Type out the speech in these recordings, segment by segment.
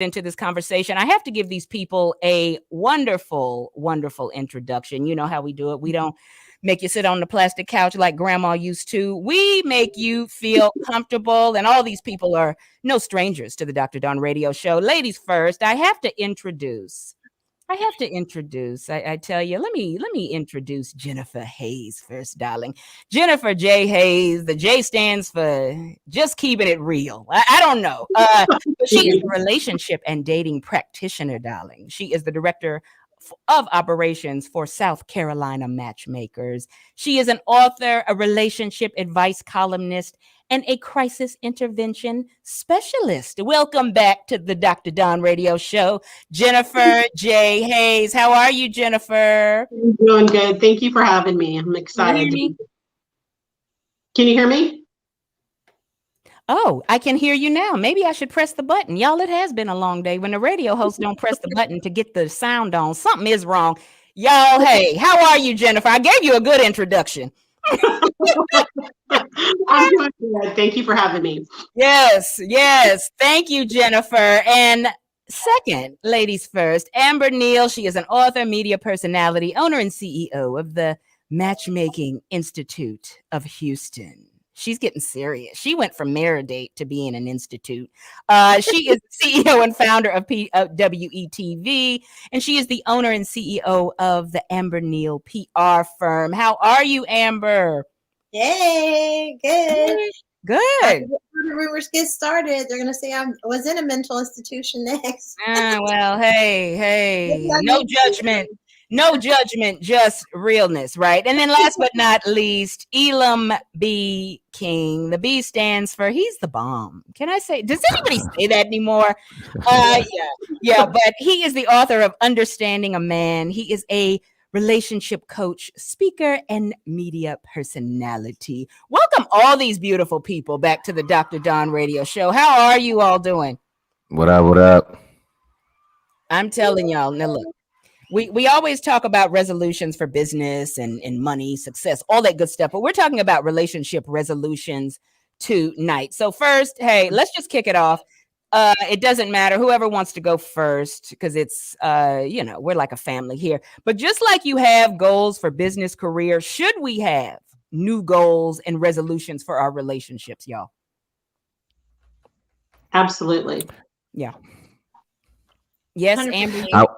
into this conversation, I have to give these people a wonderful, wonderful introduction. You know how we do it. We don't make you sit on the plastic couch like grandma used to. We make you feel comfortable. And all these people are no strangers to the Dr. Dawn radio show. Ladies first, I have to introduce. I tell you, let me introduce Jennifer Hayes first, darling. Jennifer J. Hayes. The J stands for just keeping it real. I don't know. She is a relationship and dating practitioner, darling. She is the director of operations for South Carolina Matchmakers. She is an author, a relationship advice columnist, and a crisis intervention specialist. Welcome back to the Dr. Dawn radio show, Jennifer J. Hayes. How are you, Jennifer? I'm doing good. Thank you for having me. I'm excited. Can you hear me? Oh, I can hear you now. Maybe I should press the button. Y'all, it has been a long day. When the radio hosts don't press the button to get the sound on, something is wrong. Y'all, hey, how are you, Jennifer? I gave you a good introduction. I'm doing good. Thank you for having me. Yes. Thank you, Jennifer. And second, ladies first, Amber Neal. She is an author, media personality, owner, and CEO of the Matchmaking Institute of Houston. She's getting serious. She went from Meridate to being an institute. She is CEO and founder of WETV, and she is the owner and CEO of the Amber Neal PR firm. How are you, Amber? Yay, good. Good. The rumors get started. They're going to say I was in a mental institution next. Well, hey, no judgment. No judgment, just realness, right? And then last but not least, Elam B King. The B stands for he's the bomb. Can I say, does anybody say that anymore? Yeah, but he is the author of Understanding a Man. He is a relationship coach, speaker, and media personality. Welcome all these beautiful people back to the Dr. Dawn radio show. How are you all doing? What up? I'm telling y'all, now look. We always talk about resolutions for business and money, success, all that good stuff. But we're talking about relationship resolutions tonight. So first, hey, let's just kick it off. It doesn't matter whoever wants to go first because it's, we're like a family here. But just like you have goals for business, career, should we have new goals and resolutions for our relationships, y'all? Absolutely. Yeah. Yes, 100%. Amber.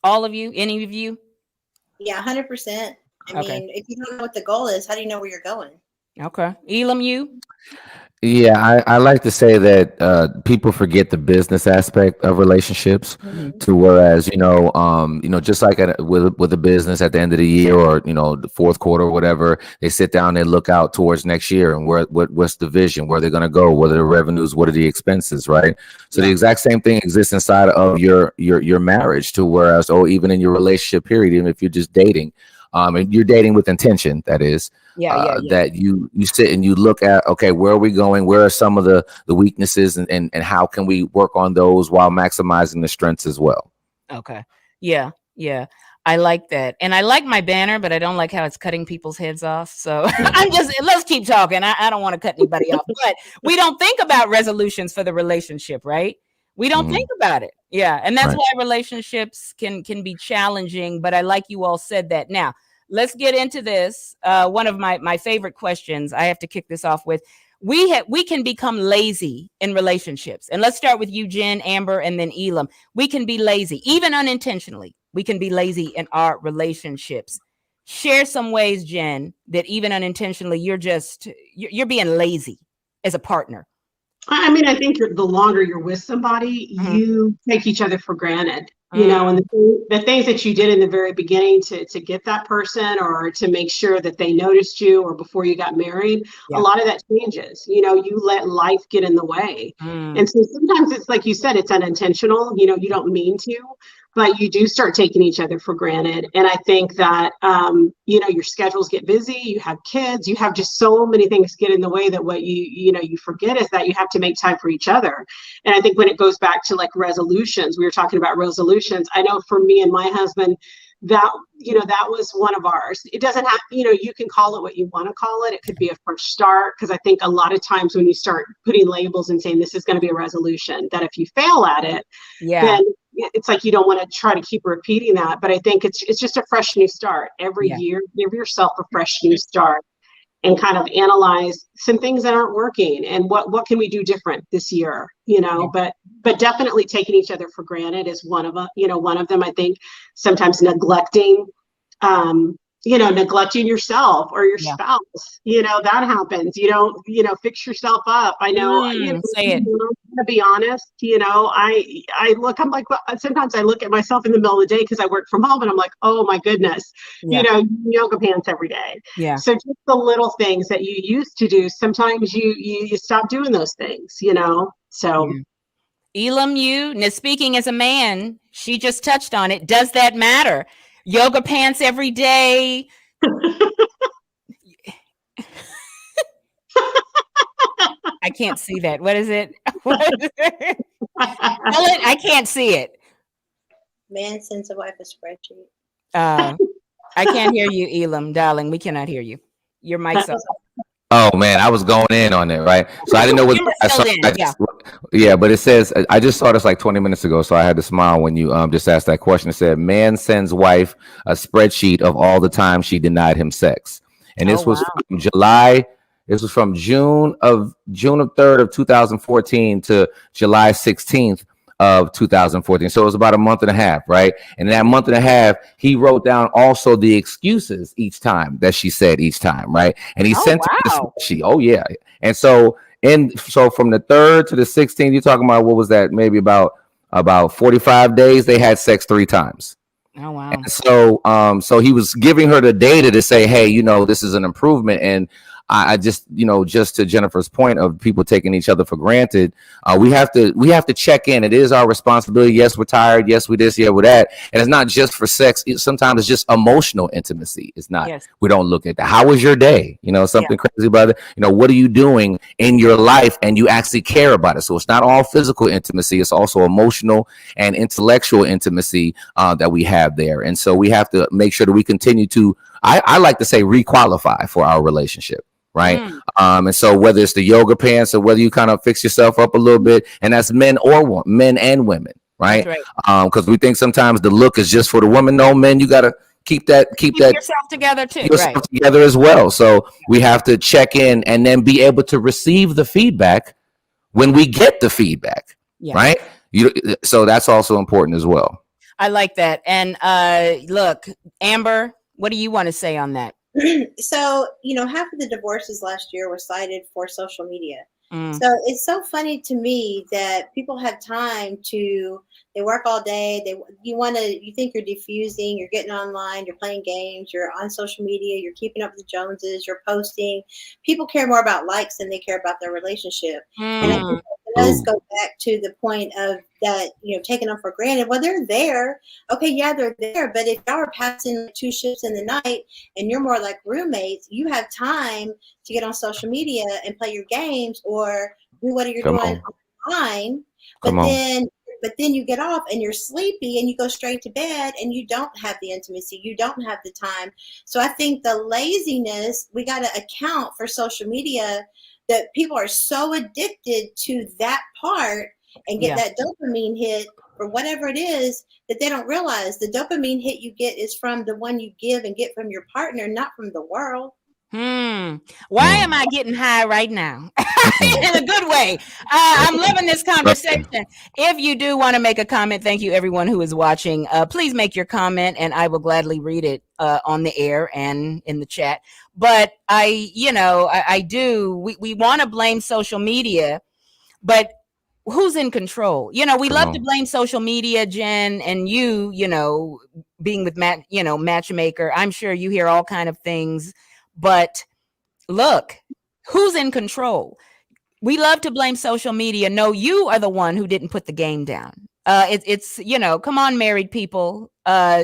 All of you? Any of you? Yeah, 100%. I mean, if you don't know what the goal is, how do you know where you're going? Okay. Elam, you? Yeah, I like to say that people forget the business aspect of relationships. To whereas just like with a business at the end of the year or the fourth quarter or whatever, they sit down and look out towards next year and what's the vision, where they're going to go, what are the revenues, what are the expenses, right? So the exact same thing exists inside of your marriage. To whereas even in your relationship period, even if you're just dating. And you're dating with intention, that is, that you sit and you look at, okay, where are we going? Where are some of the weaknesses and how can we work on those while maximizing the strengths as well? Okay. Yeah. I like that. And I like my banner, but I don't like how it's cutting people's heads off. So let's keep talking. I don't want to cut anybody off, but we don't think about resolutions for the relationship, right? We don't think about it. Yeah. And that's why relationships can be challenging. But I like you all said that. Now, let's get into this. One of my favorite questions I have to kick this off with. We can become lazy in relationships. And let's start with you, Jen, Amber, and then Elam. We can be lazy, even unintentionally. We can be lazy in our relationships. Share some ways, Jen, that even unintentionally, you're being lazy as a partner. I mean, I think the longer you're with somebody, you take each other for granted, and the things that you did in the very beginning to get that person or to make sure that they noticed you or before you got married, a lot of that changes. You let life get in the way. And so sometimes it's like you said, it's unintentional, you don't mean to, but you do start taking each other for granted. And I think that, your schedules get busy, you have kids, you have just so many things get in the way that what you forget is that you have to make time for each other. And I think when it goes back to like resolutions, we were talking about resolutions. I know for me and my husband, that, that was one of ours. It doesn't have, you can call it what you want to call it. It could be a fresh start, because I think a lot of times when you start putting labels and saying this is going to be a resolution, that if you fail at it, then it's like you don't want to try to keep repeating that. But I think it's just a fresh new start. Every year, give yourself a fresh new start, and kind of analyze some things that aren't working and what can we do different this year, but definitely taking each other for granted is one of them. I think sometimes neglecting yourself or your spouse, that happens. You don't, fix yourself up. I know, say it. To be honest, I'm like, well, sometimes I look at myself in the middle of the day because I work from home and I'm like, oh my goodness, yoga pants every day. Yeah. So just the little things that you used to do, sometimes you stop doing those things, so. Elam, now speaking as a man, she just touched on it. Does that matter? Yoga pants every day. I can't see that. What is it? I can't see it. Man sends a wife a spreadsheet. I can't hear you, Elam, darling. We cannot hear you. Your mic's off. Oh man, I was going in on it, right? So I didn't know what. But it says I just saw this like 20 minutes ago, so I had to smile when you just asked that question. It said, "Man sends wife a spreadsheet of all the time she denied him sex," and this was from July. This was from June 3rd of 2014 to July 16th of 2014. So it was about a month and a half, right? And in that month and a half, he wrote down also the excuses each time that she said each time, right? And he sent this spreadsheet. Oh yeah. And so from the 3rd to the 16th, you're talking about, what was that? Maybe about 45 days, they had sex 3 times. Oh wow. And so he was giving her the data to say, hey, this is an improvement. And I just, just to Jennifer's point of people taking each other for granted, we have to check in. It is our responsibility. Yes, we're tired. Yes, we this, yeah, we're that. And it's not just for sex. Sometimes it's just emotional intimacy. It's not, we don't look at that. How was your day? Something crazy about it. What are you doing in your life? And you actually care about it. So it's not all physical intimacy. It's also emotional and intellectual intimacy that we have there. And so we have to make sure that we continue to, I like to say, requalify for our relationship. Right. And so whether it's the yoga pants or whether you kind of fix yourself up a little bit, and that's men and women. Right. Because we think sometimes the look is just for the woman. No, men, you got to keep that yourself together too. Together as well. So we have to check in and then be able to receive the feedback when we get the feedback. Yeah. Right. So that's also important as well. I like that. And look, Amber, what do you want to say on that? So, half of the divorces last year were cited for social media. So it's so funny to me that people have time they work all day. You think you're diffusing, you're getting online, you're playing games, you're on social media, you're keeping up with the Joneses, you're posting. People care more about likes than they care about their relationship. And I think it does go back to the point of that, taking them for granted. Well, they're there. Okay, yeah, they're there. But if y'all are passing 2 shifts in the night and you're more like roommates, you have time to get on social media and play your games or do what you're doing online. But then you get off and you're sleepy and you go straight to bed and you don't have the intimacy. You don't have the time. So I think the laziness, we got to account for social media, that people are so addicted to that part and get that dopamine hit or whatever it is that they don't realize the dopamine hit you get is from the one you give and get from your partner, not from the world. Why am I getting high right now? In a good way. I'm loving this conversation. If you do want to make a comment, thank you everyone who is watching. Please make your comment and I will gladly read it on the air and in the chat. But we want to blame social media, but who's in control? We love to blame social media, Jen, and you being with matchmaker. I'm sure you hear all kind of things. But look, who's in control? We love to blame social media. No, you are the one who didn't put the game down. It's come on, married people,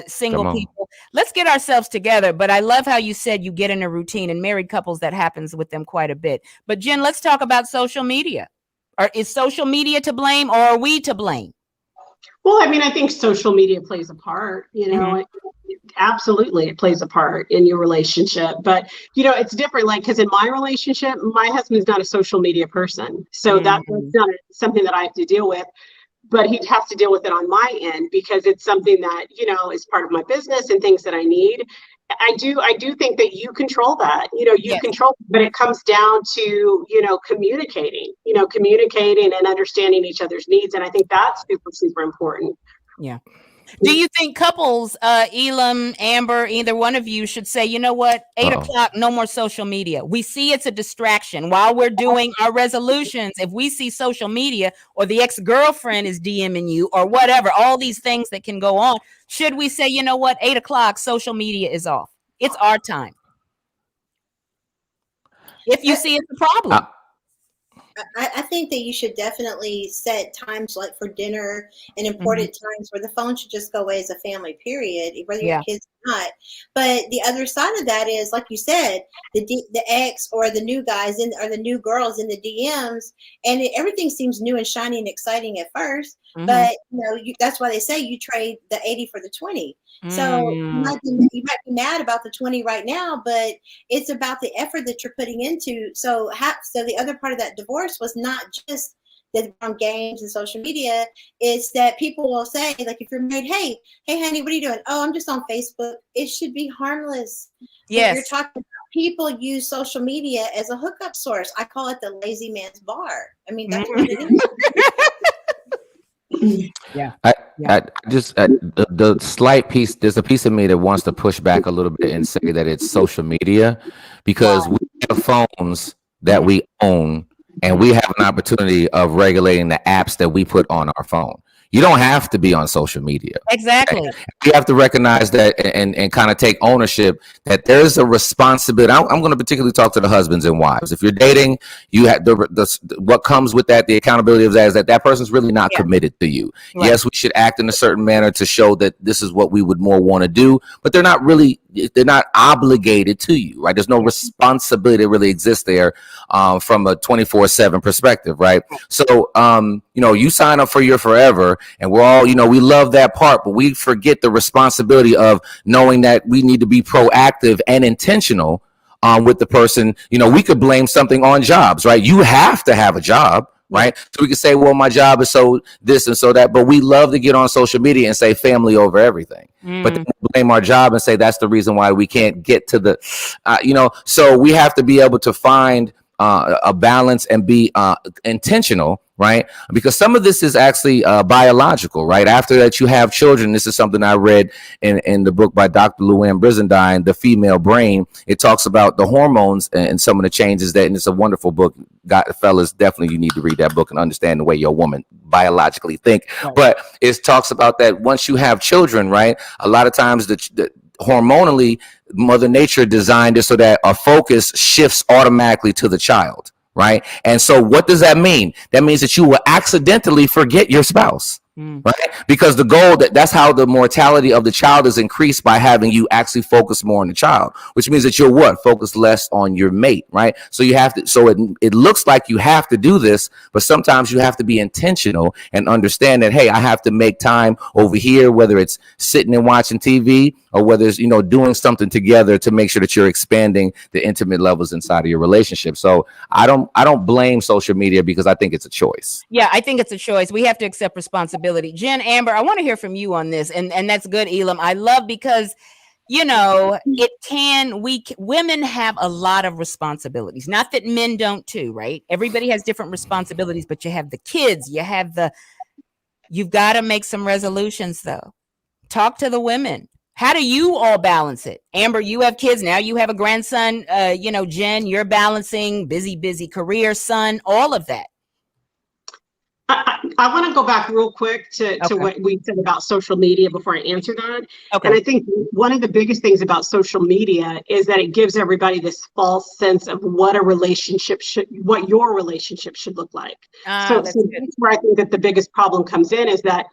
single people, let's get ourselves together. But I love how you said you get in a routine, and married couples, that happens with them quite a bit. But Jen, let's talk about social media. Is social media to blame, or are we to blame? Well, I mean, I think social media plays a part, absolutely, it plays a part in your relationship. But, it's different. Like, because in my relationship, my husband's not a social media person. So that's not something that I have to deal with. But he has to deal with it on my end because it's something that, is part of my business and things that I need. I do think that you control that, control, but it comes down to, communicating and understanding each other's needs. And I think that's super, super important. Yeah. Do you think couples, Elam, Amber, either one of you should say, you know what, 8 o'clock, no more social media. We see it's a distraction while we're doing our resolutions. If we see social media or the ex-girlfriend is DMing you or whatever, all these things that can go on, should we say, you know what, 8 o'clock, social media is off. It's our time. If you see it's a problem. I think that you should definitely set times like for dinner and important times where the phone should just go away as a family, period, whether your kids or not. But the other side of that is, like you said, the ex or the new guys or the new girls in the DMs, and everything seems new and shiny and exciting at first. But that's why they say you trade the 80 for the 20. So you might be mad about the 20 right now, but it's about the effort that you're putting into. So the other part of that divorce was not just the games and social media. It's that people will say, like, if you're married, hey, honey, what are you doing? Oh, I'm just on Facebook. It should be harmless. Yes. You're talking about people use social media as a hookup source. I call it the lazy man's bar. I mean, that's what it is. I just the slight piece. There's a piece of me that wants to push back a little bit and say that it's social media, because we have phones that we own, and we have an opportunity of regulating the apps that we put on our phone. You don't have to be on social media. Exactly. We have to recognize that and kind of take ownership that there's a responsibility. I'm going to particularly talk to the husbands and wives. If you're dating, you have what comes with that. The accountability of that is that person's really not committed to you. Right. Yes, we should act in a certain manner to show that this is what we would more want to do, but they're not obligated to you, right? There's no responsibility that really exists there from a 24/7 perspective, right? So, you sign up for your forever, and we're all, we love that part, but we forget the responsibility of knowing that we need to be proactive and intentional with the person. We could blame something on jobs, right? You have to have a job, right? So we can say, well, my job is so this and so that, but we love to get on social media and say family over everything. But then blame our job and say that's the reason why we can't get to the, so we have to be able to find a balance and be intentional, right? Because some of this is actually biological, right? After that you have children, this is something I read in the book by Dr. Luann Brizendine, The Female Brain. It talks about the hormones and some of the changes and it's a wonderful book. Fellas, definitely you need to read that book and understand the way your woman biologically think. Right. But it talks about that once you have children, right? A lot of times the hormonally, Mother Nature designed it so that our focus shifts automatically to the child, right? And so what does that mean? That means that you will accidentally forget your spouse, right? Because the goal that's how the mortality of the child is increased, by having you actually focus more on the child, which means that you'll focus less on your mate, right? So you have to, so it looks like you have to do this, but sometimes you have to be intentional and understand that, hey, I have to make time over here, whether it's sitting and watching TV or whether it's, doing something together to make sure that you're expanding the intimate levels inside of your relationship. So I don't blame social media, because I think it's a choice. Yeah, I think it's a choice. We have to accept responsibility. Jen, Amber, I want to hear from you on this. And that's good, Elam. I love, because women have a lot of responsibilities. Not that men don't too, right? Everybody has different responsibilities, but you have the kids, you've got to make some resolutions though. Talk to the women. How do you all balance it? Amber, you have kids now, you have a grandson, Jen, you're balancing busy career, son, all of that. I want to go back real quick to what we said about social media before I answer that. Okay. And I think one of the biggest things about social media is that it gives everybody this false sense of what your relationship should look like. So that's where I think that the biggest problem comes in, is that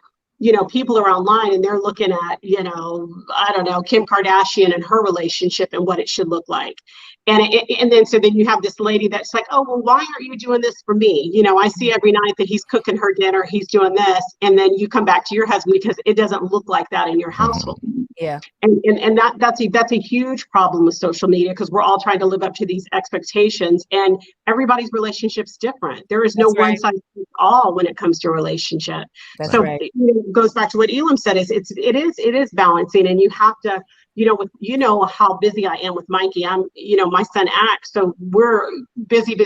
people are online and they're looking at, I don't know, Kim Kardashian and her relationship and what it should look like. And then so then you have this lady that's like, oh, well, why aren't you doing this for me? I see every night that he's cooking her dinner, he's doing this. And then you come back to your husband because it doesn't look like that in your household. Yeah. And that's a huge problem with social media, because we're all trying to live up to these expectations, and everybody's relationship's different. There is no one size fits all when it comes to a relationship. That's so right. It goes back to what Elam said, it is balancing, and you have to, how busy I am with Mikey. I'm, my son acts, so we're busy.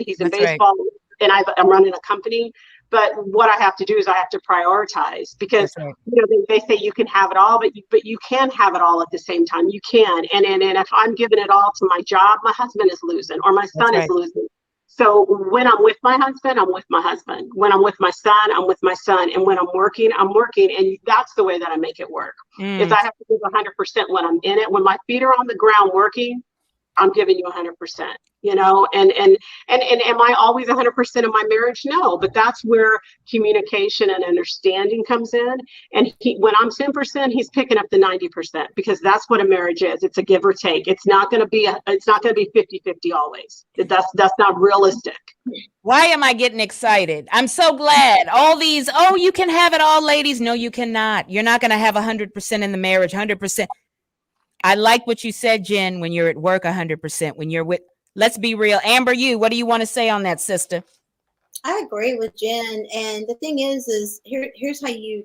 He's in baseball, and I'm running a company. But what I have to do is I have to prioritize, because they say you can have it all, but you can have it all at the same time. You can, and if I'm giving it all to my job, my husband is losing, or my son is losing. So when I'm with my husband, I'm with my husband. When I'm with my son, I'm with my son. And when I'm working, and that's the way that I make it work. Is I have to give 100% when I'm in it. When my feet are on the ground working, I'm giving you 100%, and am I always 100% in my marriage? No, but that's where communication and understanding comes in. And when I'm 10%, he's picking up the 90%, because that's what a marriage is. It's a give or take. It's not going to be 50-50 always. That's not realistic. Why am I getting excited? I'm so glad. All these, you can have it all, ladies. No, you cannot. You're not going to have 100% in the marriage, 100%. I like what you said, Jen, when you're at work 100%, when you're with, let's be real. Amber, what do you want to say on that, sister? I agree with Jen. And the thing is here's how you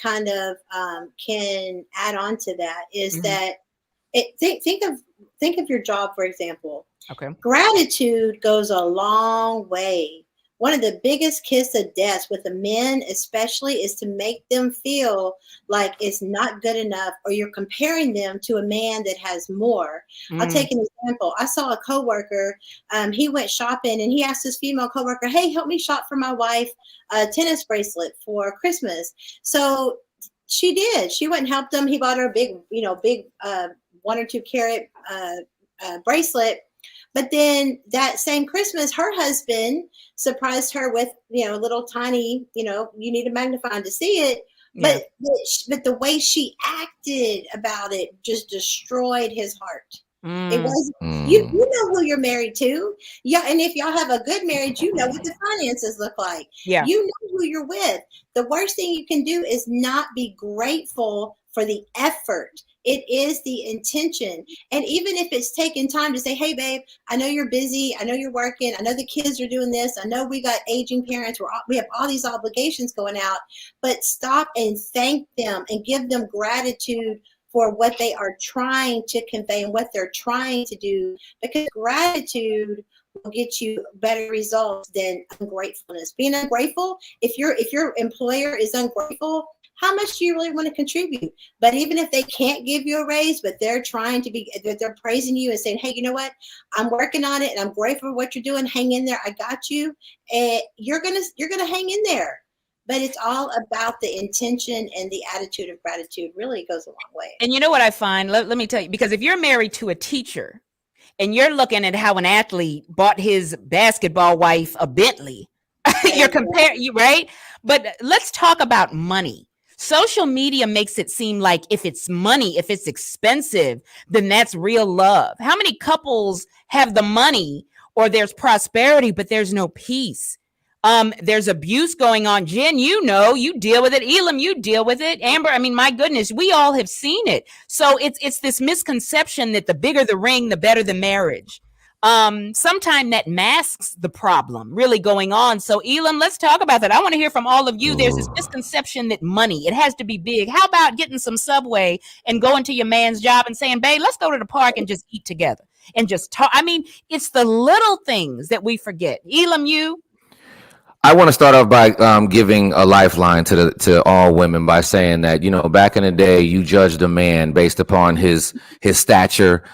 kind of can add on to that is that think of your job, for example. Okay. Gratitude goes a long way. One of the biggest kiss of death with the men especially is to make them feel like it's not good enough, or you're comparing them to a man that has more. I'll take an example. I saw a coworker, he went shopping and he asked his female coworker, hey, help me shop for my wife a tennis bracelet for Christmas. So she did. She went and helped him. He bought her a big 1 or 2 carat bracelet. But then that same Christmas, her husband surprised her with, a little tiny, you need a magnifying to see it. Yeah. But the way she acted about it just destroyed his heart. It was you know who you're married to. Yeah, and if y'all have a good marriage, you know what the finances look like. Yeah. You know who you're with. The worst thing you can do is not be grateful for the effort. It is the intention. And even if it's taking time to say, hey, babe, I know you're busy. I know you're working. I know the kids are doing this. I know we got aging parents. We have all these obligations going out. But stop and thank them and give them gratitude for what they are trying to convey and what they're trying to do. Because gratitude will get you better results than ungratefulness. Being ungrateful, if your employer is ungrateful, how much do you really want to contribute? But even if they can't give you a raise, but they're they're praising you and saying, hey, you know what? I'm working on it and I'm grateful for what you're doing. Hang in there. I got you. And you're going to hang in there. But it's all about the intention and the attitude of gratitude. Really goes a long way. And you know what I find? Let me tell you, because if you're married to a teacher and you're looking at how an athlete bought his basketball wife a Bentley, you're comparing, right? But let's talk about money. Social media makes it seem like if it's money, if it's expensive, then that's real love. How many couples have the money or there's prosperity, but there's no peace? There's abuse going on. Jen, you deal with it. Elam, you deal with it. Amber, I mean, my goodness, we all have seen it. So it's this misconception that the bigger the ring, the better the marriage. Sometimes that masks the problem really going on. So Elam, let's talk about that. I want to hear from all of you. There's this misconception that money, it has to be big. How about getting some Subway and going to your man's job and saying, babe, let's go to the park and just eat together and just talk. I mean, it's the little things that we forget. Elam, I want to start off by giving a lifeline to all women by saying that, back in the day, you judged a man based upon his stature,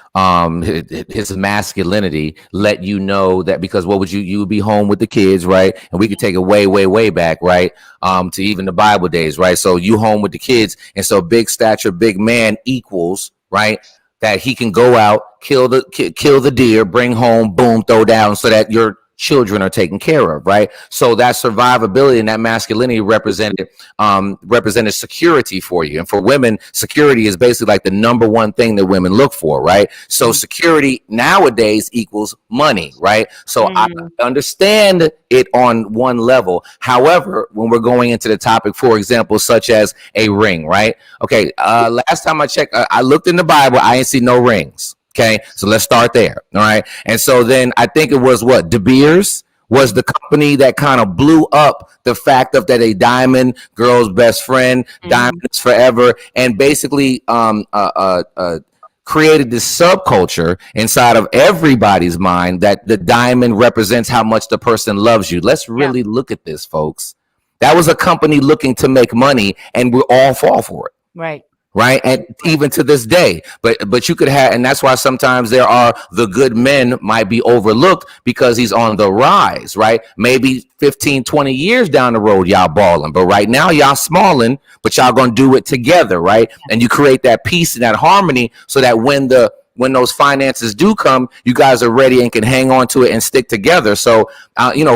his masculinity, let you know that, because what would you would be home with the kids, right? And we could take it way, way, way back, right? To even the Bible days, right? So you home with the kids. And so big stature, big man equals, right? That he can go out, kill the deer, bring home, boom, throw down, so that you're children are taken care of, right? So that survivability and that masculinity represented security for you. And for women, security is basically like the number one thing that women look for, right? So security nowadays equals money, right? So I understand it on one level. However, when we're going into the topic, for example, such as a ring, right? Okay, last time I checked, I looked in the Bible, I ain't see no rings. Okay, so let's start there. All right. And so then I think it was what De Beers was the company that kind of blew up the fact of that a diamond, girl's best friend, diamonds forever, and basically created this subculture inside of everybody's mind that the diamond represents how much the person loves you. Let's really look at this, folks. That was a company looking to make money, and we all fall for it. Right. Right. And even to this day, but you could have, and that's why sometimes there are the good men might be overlooked because he's on the rise. Right. Maybe 15, 20 years down the road, y'all balling. But right now, y'all smalling, but y'all going to do it together. Right. And you create that peace and that harmony so that when those finances do come, you guys are ready and can hang on to it and stick together. So,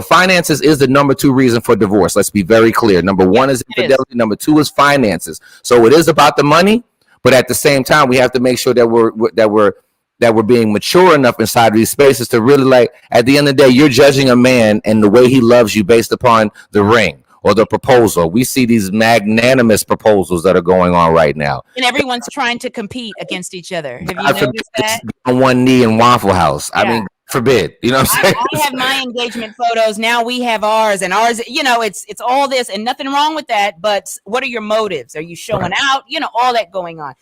finances is the number 2 reason for divorce. Let's be very clear. Number 1 is infidelity. Number 2 is finances. So it is about the money, but at the same time, we have to make sure that we're being mature enough inside of these spaces to really, like, at the end of the day, you're judging a man and the way he loves you based upon the ring or the proposal. We see these magnanimous proposals that are going on right now. And everyone's trying to compete against each other. Have you noticed that? On one knee in Waffle House. Yeah. I mean, forbid. You know what I'm saying? I have my engagement photos. Now we have ours, and ours, it's all this, and nothing wrong with that. But what are your motives? Are you showing out? All that going on.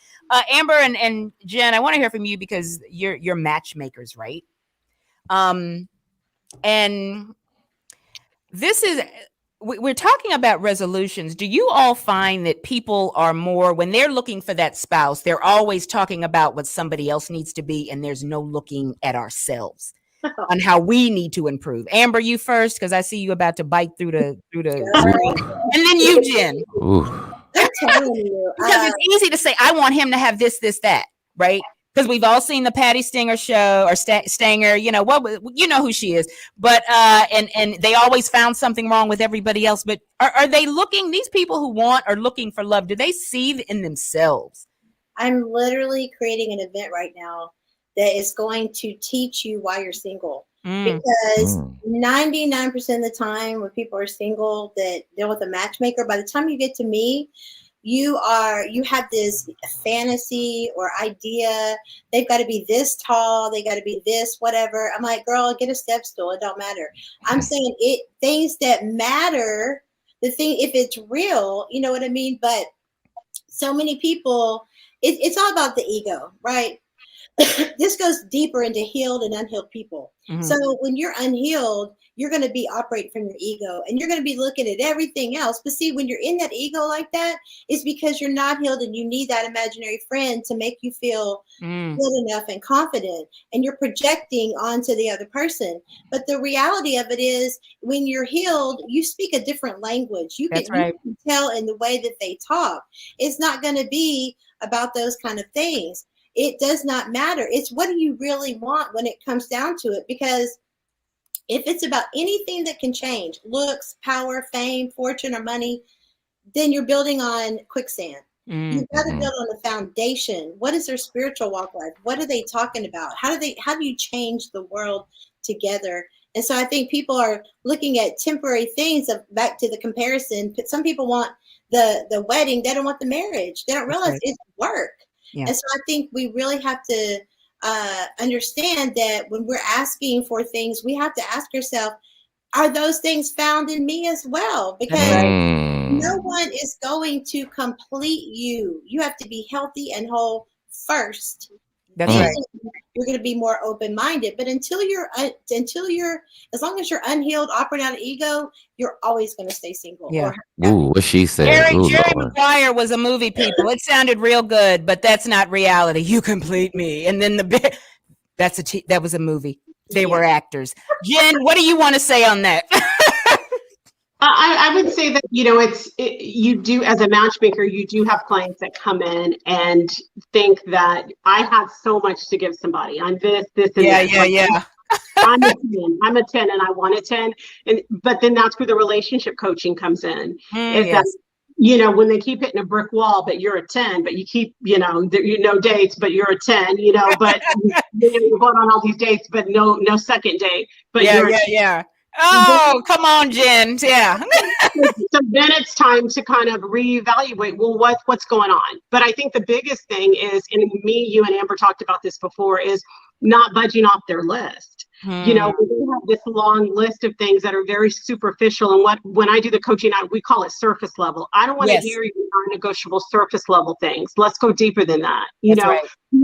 Amber and Jen, I want to hear from you because you're matchmakers, right? And this is... We're talking about resolutions. Do you all find that people are more, when they're looking for that spouse, they're always talking about what somebody else needs to be, and there's no looking at ourselves on how we need to improve? Amber, you first, because I see you about to bite through the and then you, Jen. I'm telling you, because it's easy to say, I want him to have this, that, right? Because we've all seen the Patty Stinger show or Stanger, who she is. But and they always found something wrong with everybody else. But are they looking? These people who are looking for love, do they see in themselves? I'm literally creating an event right now that is going to teach you why you're single. Because 99% of the time when people are single that deal with a matchmaker, by the time you get to me, you have this fantasy or idea. They've got to be this tall. They got to be this, whatever. I'm like, girl, get a step stool. It don't matter. I'm saying things that matter, the thing, if it's real, you know what I mean? But so many people, it's all about the ego, right? This goes deeper into healed and unhealed people. So when you're unhealed, you're going to be operating from your ego and you're going to be looking at everything else. But see, when you're in that ego like that, it's because you're not healed and you need that imaginary friend to make you feel good enough and confident, and you're projecting onto the other person. But the reality of it is when you're healed, you speak a different language. You can tell in the way that they talk. It's not going to be about those kind of things. It does not matter. It's what do you really want when it comes down to it? Because if it's about anything that can change, looks, power, fame, fortune, or money, then you're building on quicksand. You've got to build on the foundation. What is their spiritual walk like? What are they talking about? How do you change the world together? And so I think people are looking at temporary things back to the comparison. Some people want the wedding. They don't want the marriage. They don't realize it's work. Yeah. And so I think we really have to understand that when we're asking for things, we have to ask ourselves, are those things found in me as well? Because no one is going to complete you. You have to be healthy and whole first. That's right. You're going to be more open-minded. But until you're, as long as you're unhealed, operating out of ego, you're always going to stay single. Yeah. What she said. Jerry Maguire was a movie, people. It sounded real good, but that's not reality. You complete me. And then that was a movie. They were actors. Jen, what do you want to say on that? I would say that, you do, as a matchmaker, you do have clients that come in and think that I have so much to give somebody. I'm this, and that. Yeah. I'm a 10 and I want a 10. But then that's where the relationship coaching comes in. Is yes. that, when they keep hitting a brick wall, but you're a 10, but you keep, no dates, but you're a 10, but you're going on all these dates, but no second date. But yeah. Oh, come on, Jen. Yeah. So then it's time to kind of reevaluate, well, what's going on? But I think the biggest thing is, and you and Amber talked about this before, is not budging off their list. We have this long list of things that are very superficial. And when I do the coaching, we call it surface level. I don't want to hear your non-negotiable surface level things. Let's go deeper than that. Right.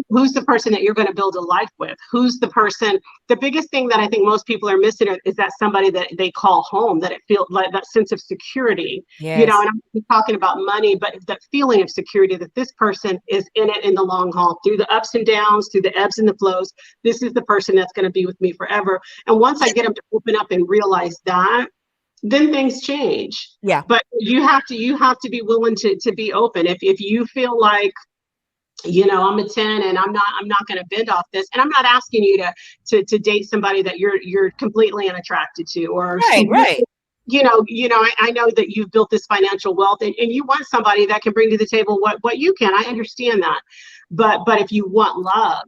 Who's the person that you're going to build a life with? Who's the person? The biggest thing that I think most people are missing is that somebody that they call home, that it feels like that sense of security. Yes. And I'm talking about money, but that feeling of security that this person is in it in the long haul, through the ups and downs, through the ebbs and the flows. This is the person that's going to be with me forever. And once I get them to open up and realize that, then things change. Yeah. But you have to be willing to be open. If you feel like, I'm a 10 and I'm not going to bend off this. And I'm not asking you to date somebody that you're completely unattracted to, or right. I know that you've built this financial wealth and you want somebody that can bring to the table what you can. I understand that. But if you want love,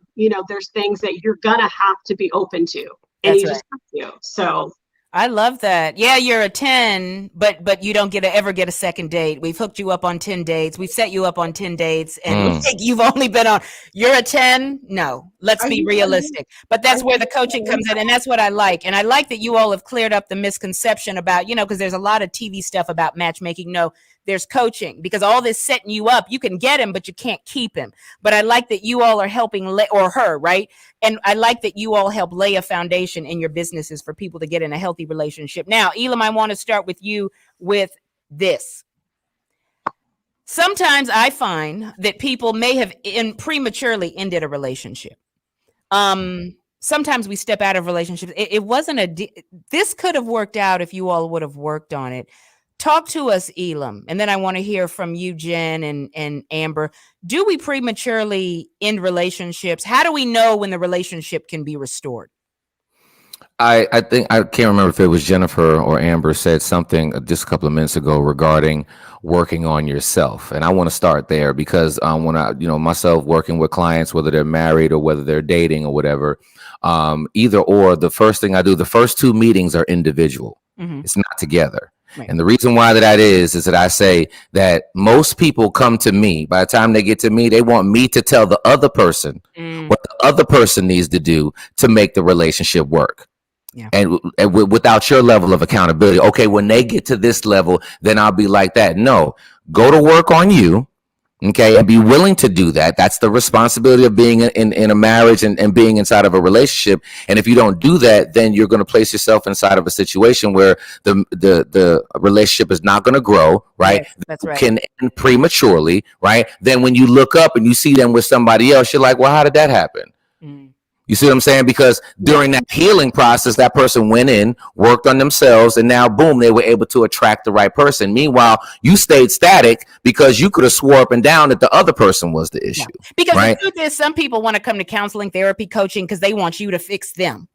there's things that you're going to have to be open to. And That's you right. just have to. So I love that. Yeah, you're a 10, but you don't ever get a second date. We've hooked you up on 10 dates. We've set you up on 10 dates, and you've only been on. You're a 10? No, let's be realistic. But that's where the coaching comes in, and that's what I like. And I like that you all have cleared up the misconception about, because there's a lot of TV stuff about matchmaking. No, there's coaching, because all this setting you up, you can get him, but you can't keep him. But I like that you all are helping, or her, right? And I like that you all help lay a foundation in your businesses for people to get in a healthy relationship. Now, Elam, I want to start with you with this. Sometimes I find that people may have prematurely ended a relationship. Sometimes we step out of relationships. It wasn't this could have worked out if you all would have worked on it. Talk to us, Elam, and then I want to hear from you, Jen and Amber. Do we prematurely end relationships? How do we know when the relationship can be restored? I think, I can't remember if it was Jennifer or Amber said something just a couple of minutes ago regarding working on yourself. And I want to start there because when I, myself working with clients, whether they're married or whether they're dating or whatever, either or, the first thing I do, the first 2 meetings are individual. Mm-hmm. It's not together. Right. And the reason why that is that I say that most people come to me, by the time they get to me, they want me to tell the other person what the other person needs to do to make the relationship work. Yeah. And without your level of accountability, okay, when they get to this level, then I'll be like that. No, go to work on you. Okay, and be willing to do that. That's the responsibility of being in a marriage and being inside of a relationship. And if you don't do that, then you're going to place yourself inside of a situation where the relationship is not going to grow, right? Yes, that's right. Can end prematurely, right? Then when you look up and you see them with somebody else, you're like, well, how did that happen? You see what I'm saying? Because during that healing process, that person went in, worked on themselves, and now, boom, they were able to attract the right person. Meanwhile, you stayed static because you could have swore up and down that the other person was the issue. Yeah. Because the truth is, some people want to come to counseling, therapy, coaching because they want you to fix them.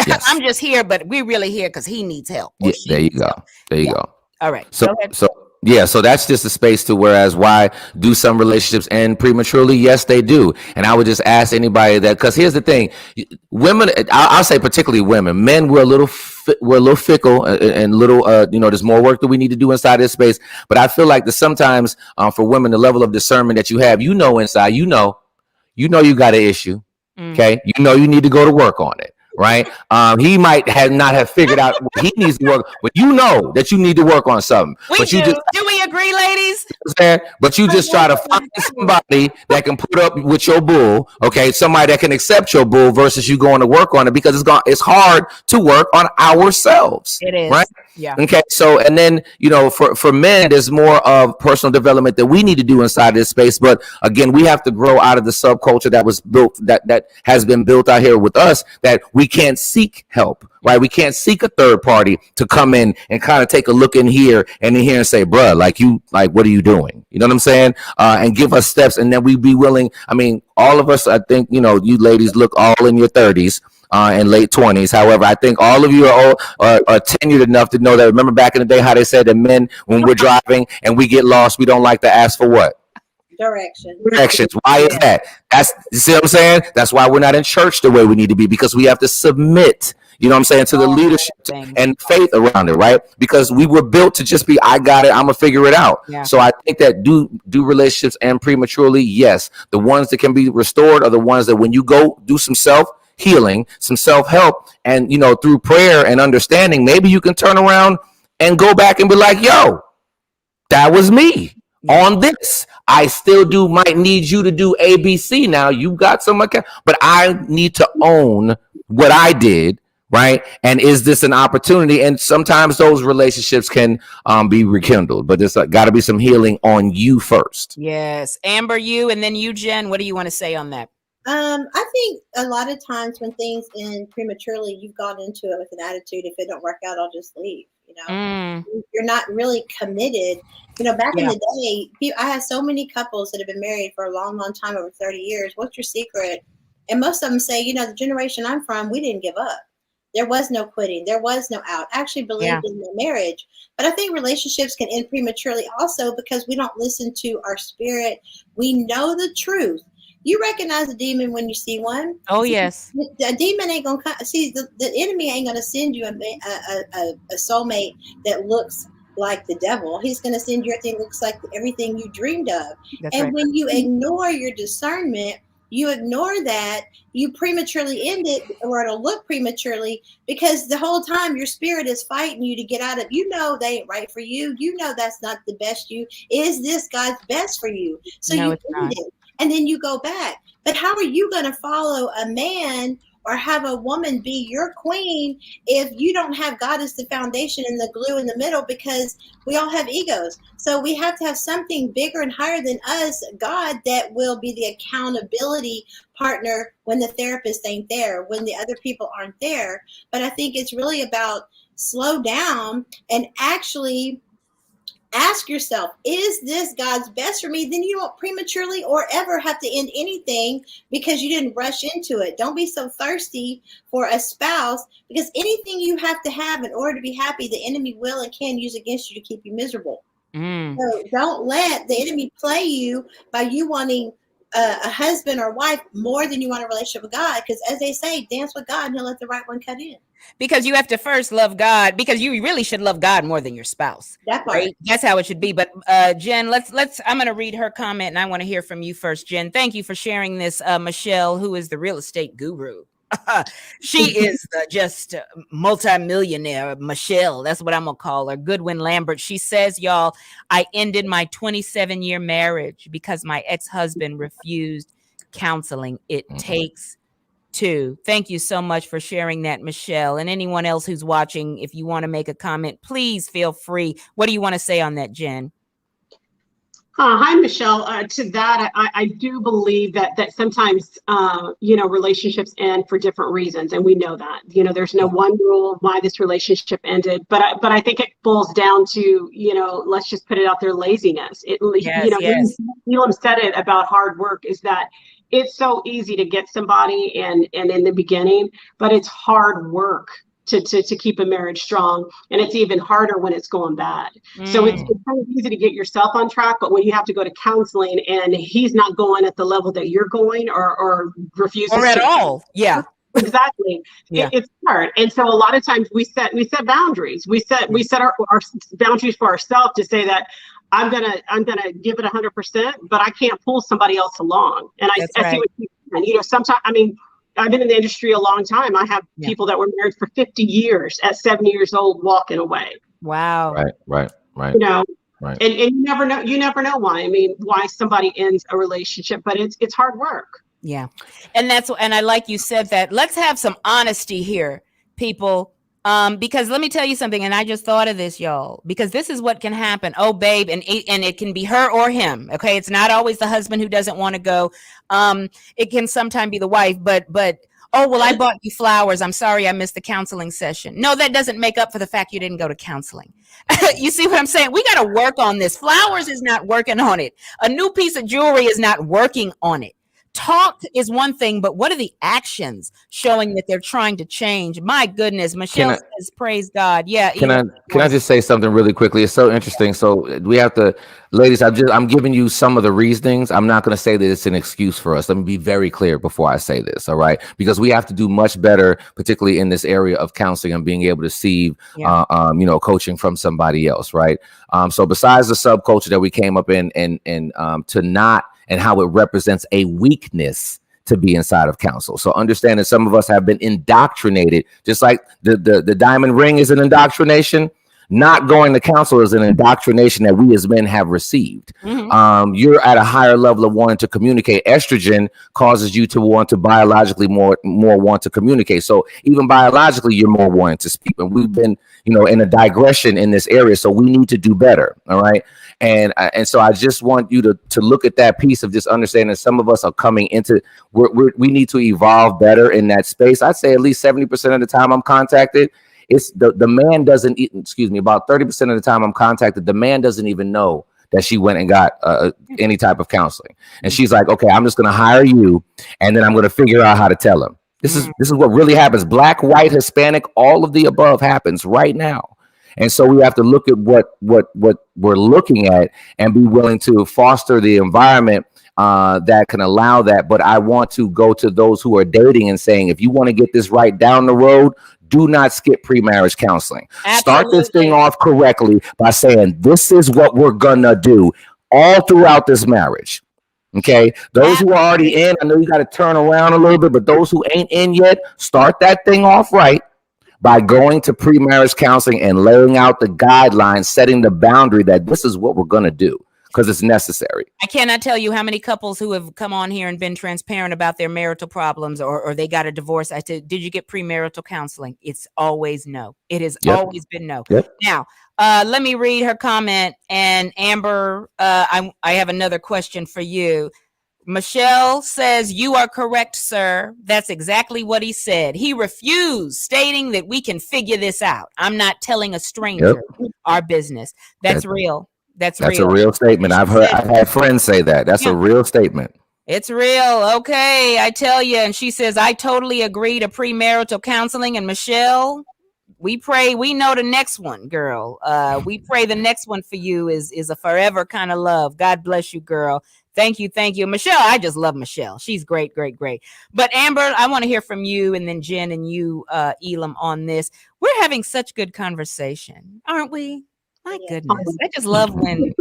Yes. I'm just here, but we're really here because he needs help. Yeah, there you go. There you go. All right. So that's just a space to, whereas why do some relationships end prematurely? Yes, they do. And I would just ask anybody that, because here's the thing, women, I'll say particularly women, men, we're a little fickle and little, there's more work that we need to do inside this space. But I feel like that sometimes for women, the level of discernment that you have, inside, you know you got an issue. Okay. You need to go to work on it. Right. He might not have figured out what he needs to work, but you know that you need to work on something. Do we agree, ladies? But you just try to find somebody that can put up with your bull. OK, somebody that can accept your bull versus you going to work on it, because it's hard to work on ourselves. It is. Right. Yeah. OK, so and then, for men, there's more of personal development that we need to do inside this space. But again, we have to grow out of the subculture that was built, that has been built out here with us, that we can't seek help, right? We can't seek a third party to come in and kind of take a look in here and say, bruh, what are you doing? You know what I'm saying? And give us steps. And then we be willing. I mean, all of us, I think, you ladies look all in your 30s. and late 20s. However, I think all of you are tenured enough to know that, remember back in the day how they said that men, when we're driving and we get lost, we don't like to ask for what? Directions. Why is that? You see what I'm saying? That's why we're not in church the way we need to be, because we have to submit, you know what I'm saying, to the leadership and faith around it, right? Because we were built to just be, I got it, I'm gonna figure it out. Yeah. So I think that do relationships end prematurely? Yes. The ones that can be restored are the ones that when you go do some self healing, some self help, and through prayer and understanding, maybe you can turn around and go back and be like, yo, that was me. On this, I still might need you to do ABC. Now you got some account, but I need to own what I did, right? And is this an opportunity? And sometimes those relationships can be rekindled, but there's got to be some healing on you first. Yes, Amber, you, and then you, Jen. What do you want to say on that? I think a lot of times when things end prematurely, you've gone into it with an attitude, if it don't work out, I'll just leave. You're not really committed. Back in the day, I had so many couples that have been married for a long, long time, over 30 years. What's your secret? And most of them say, the generation I'm from, we didn't give up. There was no quitting. There was no out. I actually believed in their marriage. But I think relationships can end prematurely also because we don't listen to our spirit. We know the truth. You recognize a demon when you see one. Oh, yes. A demon ain't going to see, the enemy ain't going to send you a soulmate that looks like the devil. He's going to send you everything that looks like everything you dreamed of. That's and right. When you ignore your discernment, you ignore that, you prematurely end it, or it'll look prematurely, because the whole time your spirit is fighting you to get out of, they ain't right for you. That's not the best you. Is this God's best for you? So no, you end it. And then you go back. But how are you going to follow a man or have a woman be your queen if you don't have God as the foundation and the glue in the middle? Because we all have egos. So we have to have something bigger and higher than us, God, that will be the accountability partner when the therapist ain't there, when the other people aren't there. But I think it's really about slow down and actually ask yourself, is this God's best for me? Then you won't prematurely or ever have to end anything because you didn't rush into it. Don't be so thirsty for a spouse, because anything you have to have in order to be happy, the enemy will and can use against you to keep you miserable. So don't let the enemy play you by you wanting a husband or wife more than you want a relationship with God. Because as they say, dance with God and he'll let the right one cut in. Because you have to first love God, because you really should love God more than your spouse. That part. Right? That's how it should be. But Jen, I'm going to read her comment and I want to hear from you first. Jen, thank you for sharing this. Michelle, who is the real estate guru. She is just multimillionaire. Michelle, that's what I'm going to call her. Goodwin Lambert. She says, y'all, I ended my 27-year marriage because my ex-husband refused counseling. It takes two. Thank you so much for sharing that, Michelle. And anyone else who's watching, if you want to make a comment, please feel free. What do you want to say on that, Jen? Hi, Michelle. To that, I do believe that sometimes, relationships end for different reasons. And we know that, there's no one rule why this relationship ended. But I think it boils down to, let's just put it out there, laziness. Elam said it about hard work, is that it's so easy to get somebody and in the beginning, but it's hard work to keep a marriage strong. And it's even harder when it's going bad. So it's kind of easy to get yourself on track, but when you have to go to counseling and he's not going at the level that you're going or refuses or at all. Yeah. Exactly. Yeah. It's hard. And so a lot of times we set boundaries. We set our boundaries for ourselves to say that I'm gonna give it 100%, but I can't pull somebody else along. And I see what you mean. Sometimes, I've been in the industry a long time. I have people that were married for 50 years at 70 years old walking away. Wow. Right. Right. And you never know why. Why somebody ends a relationship, but it's hard work. Yeah. And I like you said that. Let's have some honesty here, people. Because let me tell you something, and I just thought of this, y'all, because this is what can happen. Oh, babe, and it can be her or him. Okay, it's not always the husband who doesn't want to go. It can sometimes be the wife, but oh, well, I bought you flowers. I'm sorry I missed the counseling session. No, that doesn't make up for the fact you didn't go to counseling. You see what I'm saying? We got to work on this. Flowers is not working on it. A new piece of jewelry is not working on it. talk is one thing, but what are the actions showing that they're trying to change? My goodness, Michelle says, praise God. Yeah. Can I just say something really quickly? It's so interesting. So we have to, ladies, I'm giving you some of the reasonings. I'm not going to say that it's an excuse for us. Let me be very clear before I say this. All right. Because we have to do much better, particularly in this area of counseling and being able to see, coaching from somebody else. Right. So besides the subculture that we came up in to not, and how it represents a weakness to be inside of counsel. So understand that some of us have been indoctrinated, just like the diamond ring is an indoctrination. Not going to counsel is an indoctrination that we as men have received. You're at a higher level of wanting to communicate. Estrogen causes you to want to biologically more want to communicate. So even biologically, you're more wanting to speak. And we've been, in a digression in this area. So we need to do better. All right. And so I just want you to look at that piece of just understanding some of us are coming into, we need to evolve better in that space. I'd say at least 70% of the time I'm contacted, it's the man doesn't, about 30% of the time I'm contacted, the man doesn't even know that she went and got any type of counseling. And she's like, okay, I'm just going to hire you. And then I'm going to figure out how to tell him. This is what really happens. Black, white, Hispanic, all of the above happens right now. And so we have to look at what we're looking at and be willing to foster the environment that can allow that. But I want to go to those who are dating and saying, if you want to get this right down the road, do not skip pre-marriage counseling. Absolutely. Start this thing off correctly by saying, this is what we're gonna do all throughout this marriage. Okay, those who are already in, I know you got to turn around a little bit, but those who ain't in yet, start that thing off right by going to pre-marriage counseling and laying out the guidelines, setting the boundary that this is what we're going to do because it's necessary. I cannot tell you how many couples who have come on here and been transparent about their marital problems or they got a divorce. I said, did you get premarital counseling? It's always no. It has always been no. Now, let me read her comment. And Amber, I have another question for you. Michelle says, you are correct, sir. That's exactly what he said. He refused, stating that we can figure this out. I'm not telling a stranger our business. That's real. That's real. A real statement. I've had friends say that. That's a real statement. It's real. Okay, I tell you. And she says, I totally agree to premarital counseling. And Michelle, we pray, we know the next one, girl. We pray the next one for you is a forever kind of love. God bless you, girl. Thank you. Thank you. Michelle, I just love Michelle. She's great, great, great. But Amber, I want to hear from you and then Jen and you, Elam, on this. We're having such good conversation, aren't we? My goodness. I just love when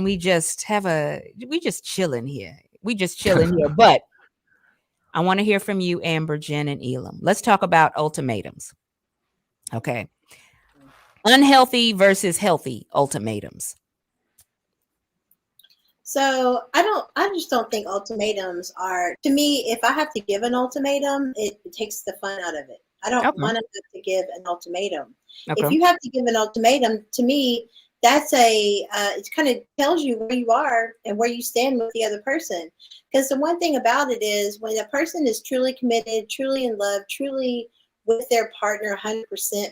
we just we just chilling here. We just chilling here. But I want to hear from you, Amber, Jen, and Elam. Let's talk about ultimatums. Okay. Unhealthy versus healthy ultimatums. So I just don't think ultimatums are, to me, if I have to give an ultimatum, it takes the fun out of it. I don't want to give an ultimatum. If you have to give an ultimatum, to me, that's it kind of tells you where you are and where you stand with the other person. Because the one thing about it is when a person is truly committed, truly in love, truly with their partner 100%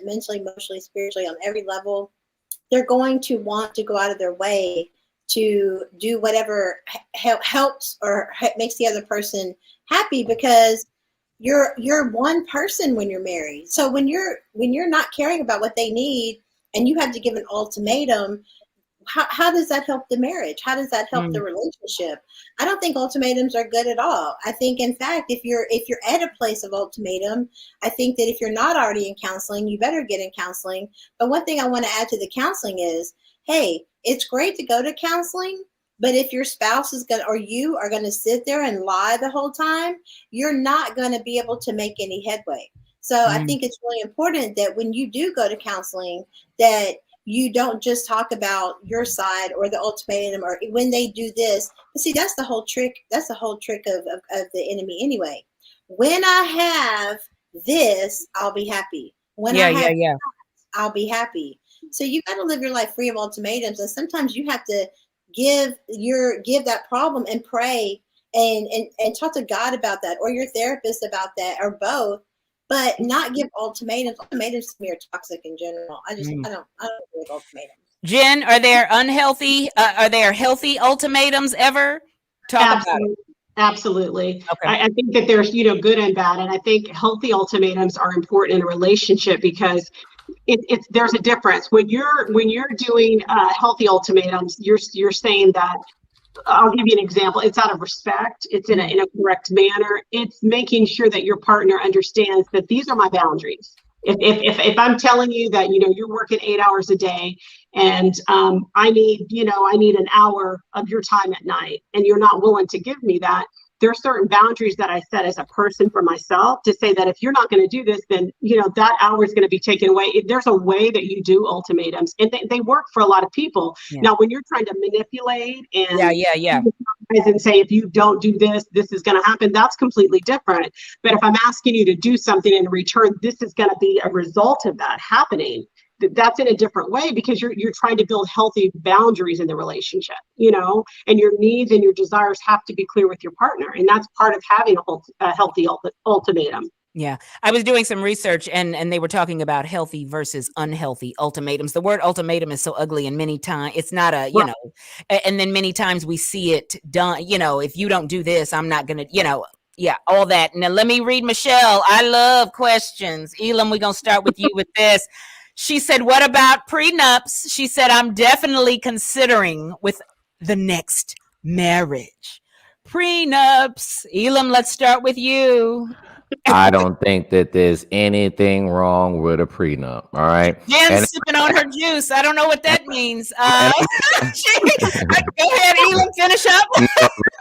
mentally, emotionally, spiritually, on every level, they're going to want to go out of their way to do whatever helps or makes the other person happy, because you're one person when you're married. So when you're not caring about what they need and you have to give an ultimatum, how does that help the marriage? How does that help the relationship? I don't think ultimatums are good at all. I think, in fact, if you're at a place of ultimatum, I think that if you're not already in counseling, you better get in counseling. But one thing I want to add to the counseling is, hey, it's great to go to counseling, but if your spouse is or you are going to sit there and lie the whole time, you're not going to be able to make any headway. So I think it's really important that when you do go to counseling, that you don't just talk about your side or the ultimatum or when they do this. But see, that's the whole trick. That's the whole trick of the enemy anyway. When I have this, I'll be happy. When I have that, I'll be happy. So you got to live your life free of ultimatums. And sometimes you have to give that problem and pray and talk to God about that, or your therapist about that, or both. But not give ultimatums. Ultimatums to me are toxic in general. I don't like ultimatums. Jen, are there unhealthy? Are there healthy ultimatums ever? Talk Absolutely. about it. Absolutely. Okay. I think that there's, good and bad. And I think healthy ultimatums are important in a relationship because there's a difference when you're doing healthy ultimatums. You're saying that, I'll give you an example. It's out of respect. It's in a correct manner. It's making sure that your partner understands that these are my boundaries. If I'm telling you that, you're working 8 hours a day and I need an hour of your time at night and you're not willing to give me that, there are certain boundaries that I set as a person for myself to say that if you're not going to do this, then, that hour is going to be taken away. There's a way that you do ultimatums, and they work for a lot of people. Yeah. Now, when you're trying to manipulate and yeah. and say, if you don't do this, this is going to happen, that's completely different. But if I'm asking you to do something in return, this is going to be a result of that happening. That's in a different way because you're trying to build healthy boundaries in the relationship, and your needs and your desires have to be clear with your partner. And that's part of having a healthy ultimatum. Yeah. I was doing some research and they were talking about healthy versus unhealthy ultimatums. The word ultimatum is so ugly, and many times it's not and then many times we see it done, if you don't do this, I'm not going to, yeah, all that. Now let me read Michelle. I love questions. Elam, we're going to start with you with this. She said, what about prenups? She said, I'm definitely considering with the next marriage. Prenups. Elam, let's start with you. I don't think that there's anything wrong with a prenup. All right. Jen's sipping on her juice. I don't know what that means. Go ahead, Elam, finish up. No,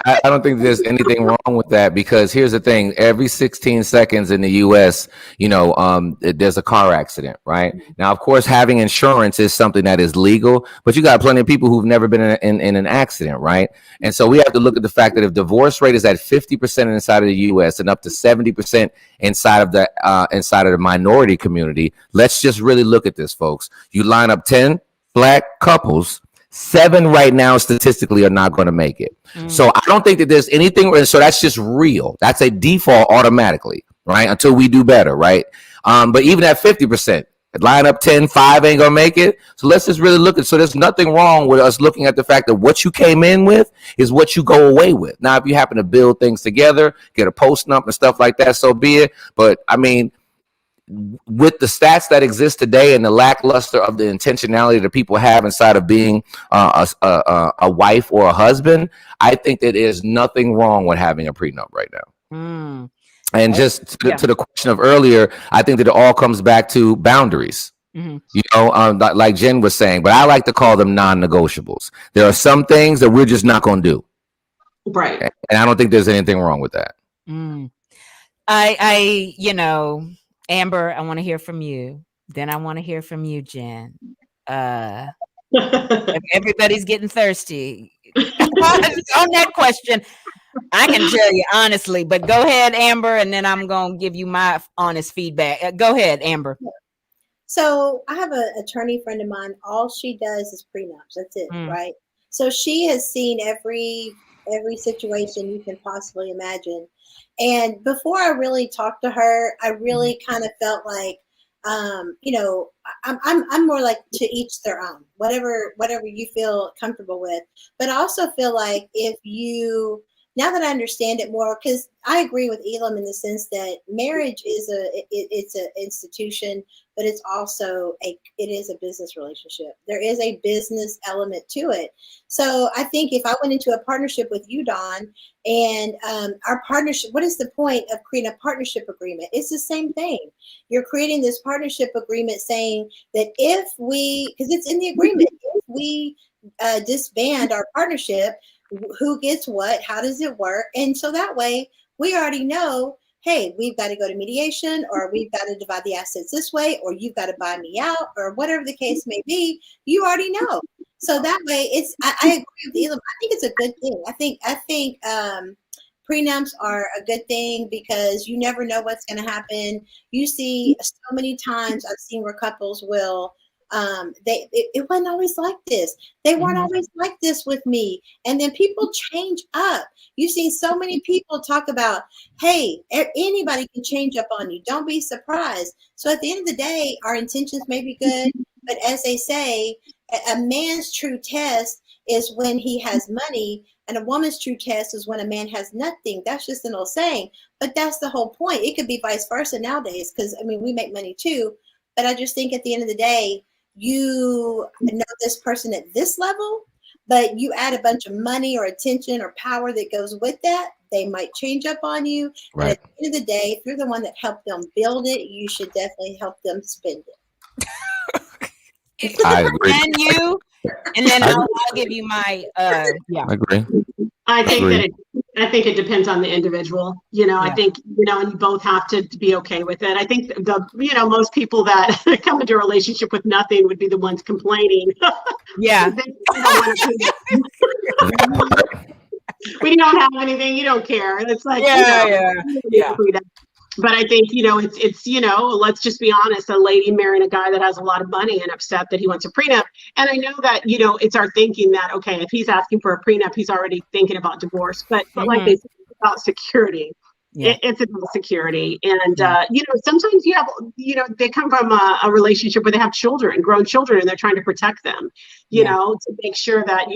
I don't think there's anything wrong with that because here's the thing: every 16 seconds in the U.S., there's a car accident. Right now, of course, having insurance is something that is legal, but you got plenty of people who've never been in an accident, right? And so we have to look at the fact that if divorce rate is at 50% inside of the U.S. and up to 70% inside of the minority community, let's just really look at this, folks. You line up 10 Black couples. 7 right now statistically are not going to make it. So I don't think that there's anything. So that's just real. That's a default automatically, right? Until we do better, right? But even at 50%, line up 10, 5 ain't going to make it. So let's just really look at. So there's nothing wrong with us looking at the fact that what you came in with is what you go away with. Now, if you happen to build things together, get a post number and stuff like that, so be it. But I mean, with the stats that exist today and the lackluster of the intentionality that people have inside of being a wife or a husband, I think that there's nothing wrong with having a prenup right now. And just to the question of earlier, I think that it all comes back to boundaries. Like Jen was saying, but I like to call them non-negotiables. There are some things that we're just not going to do. Right. And I don't think there's anything wrong with that. Amber, I want to hear from you. Then I want to hear from you, Jen. Everybody's getting thirsty. On that question, I can tell you honestly, but go ahead, Amber, and then I'm going to give you my honest feedback. Go ahead, Amber. So I have an attorney friend of mine. All she does is prenups. That's it, right? So she has seen every situation you can possibly imagine. And before I really talked to her, I really kind of felt like, I'm more like to each their own, whatever you feel comfortable with. But I also feel like now that I understand it more, because I agree with Elam in the sense that marriage is it's an institution, but it's also it is a business relationship. There is a business element to it. So I think if I went into a partnership with you, Don, and our partnership, what is the point of creating a partnership agreement? It's the same thing. You're creating this partnership agreement saying that if we, because it's in the agreement, if we disband our partnership, who gets what, how does it work? And so that way we already know, hey, we've got to go to mediation, or we've got to divide the assets this way, or you've got to buy me out, or whatever the case may be. You already know. So that way I agree with Elam. I think it's a good thing. I think prenups are a good thing because you never know what's going to happen. You see so many times I've seen where couples will, it wasn't always like this. They weren't always like this with me. And then people change up. You've seen so many people talk about, hey, anybody can change up on you. Don't be surprised. So at the end of the day, our intentions may be good, but as they say, a man's true test is when he has money, and a woman's true test is when a man has nothing. That's just an old saying, but that's the whole point. It could be vice versa nowadays, because I mean, we make money too, but I just think at the end of the day, you know this person at this level, but you add a bunch of money or attention or power that goes with that, they might change up on you. Right. And at the end of the day, if you're the one that helped them build it, you should definitely help them spend it. I agree. And you, and then I'll give you my I agree. I think it depends on the individual. I think, and you both have to be okay with it. I think most people that come into a relationship with nothing would be the ones complaining. Yeah. We don't have anything, you don't care. It's like, yeah. But I think, it's let's just be honest, a lady marrying a guy that has a lot of money and upset that he wants a prenup. And I know that, it's our thinking that, okay, if he's asking for a prenup, he's already thinking about divorce. But like they said, it's about security. Yeah. It's about security. And, sometimes you have, they come from a relationship where they have grown children, and they're trying to protect them, to make sure that,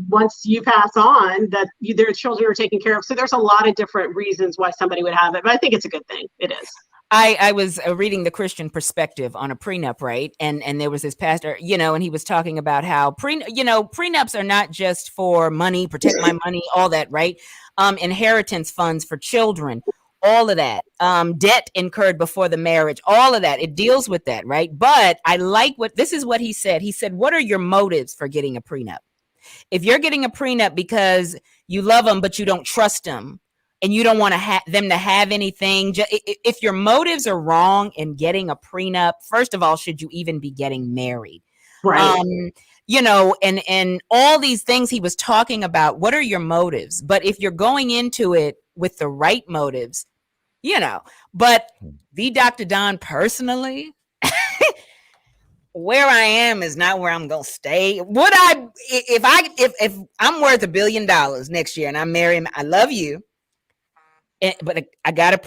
once you pass on, that their children are taken care of. So there's a lot of different reasons why somebody would have it. But I think it's a good thing. It is. I was reading the Christian perspective on a prenup, right? And there was this pastor, and he was talking about how prenups are not just for money, protect my money, all that, right? Inheritance funds for children, all of that, debt incurred before the marriage, all of that. It deals with that, right? But I like this is what he said. He said, what are your motives for getting a prenup? If you're getting a prenup because you love them, but you don't trust them, and you don't want them to have anything, if your motives are wrong in getting a prenup, first of all, should you even be getting married? Right. And all these things he was talking about, what are your motives? But if you're going into it with the right motives, but the Dr. Don personally, where I am is not where I'm gonna stay. If I'm worth $1 billion next year and I marry him, I love you. But I gotta,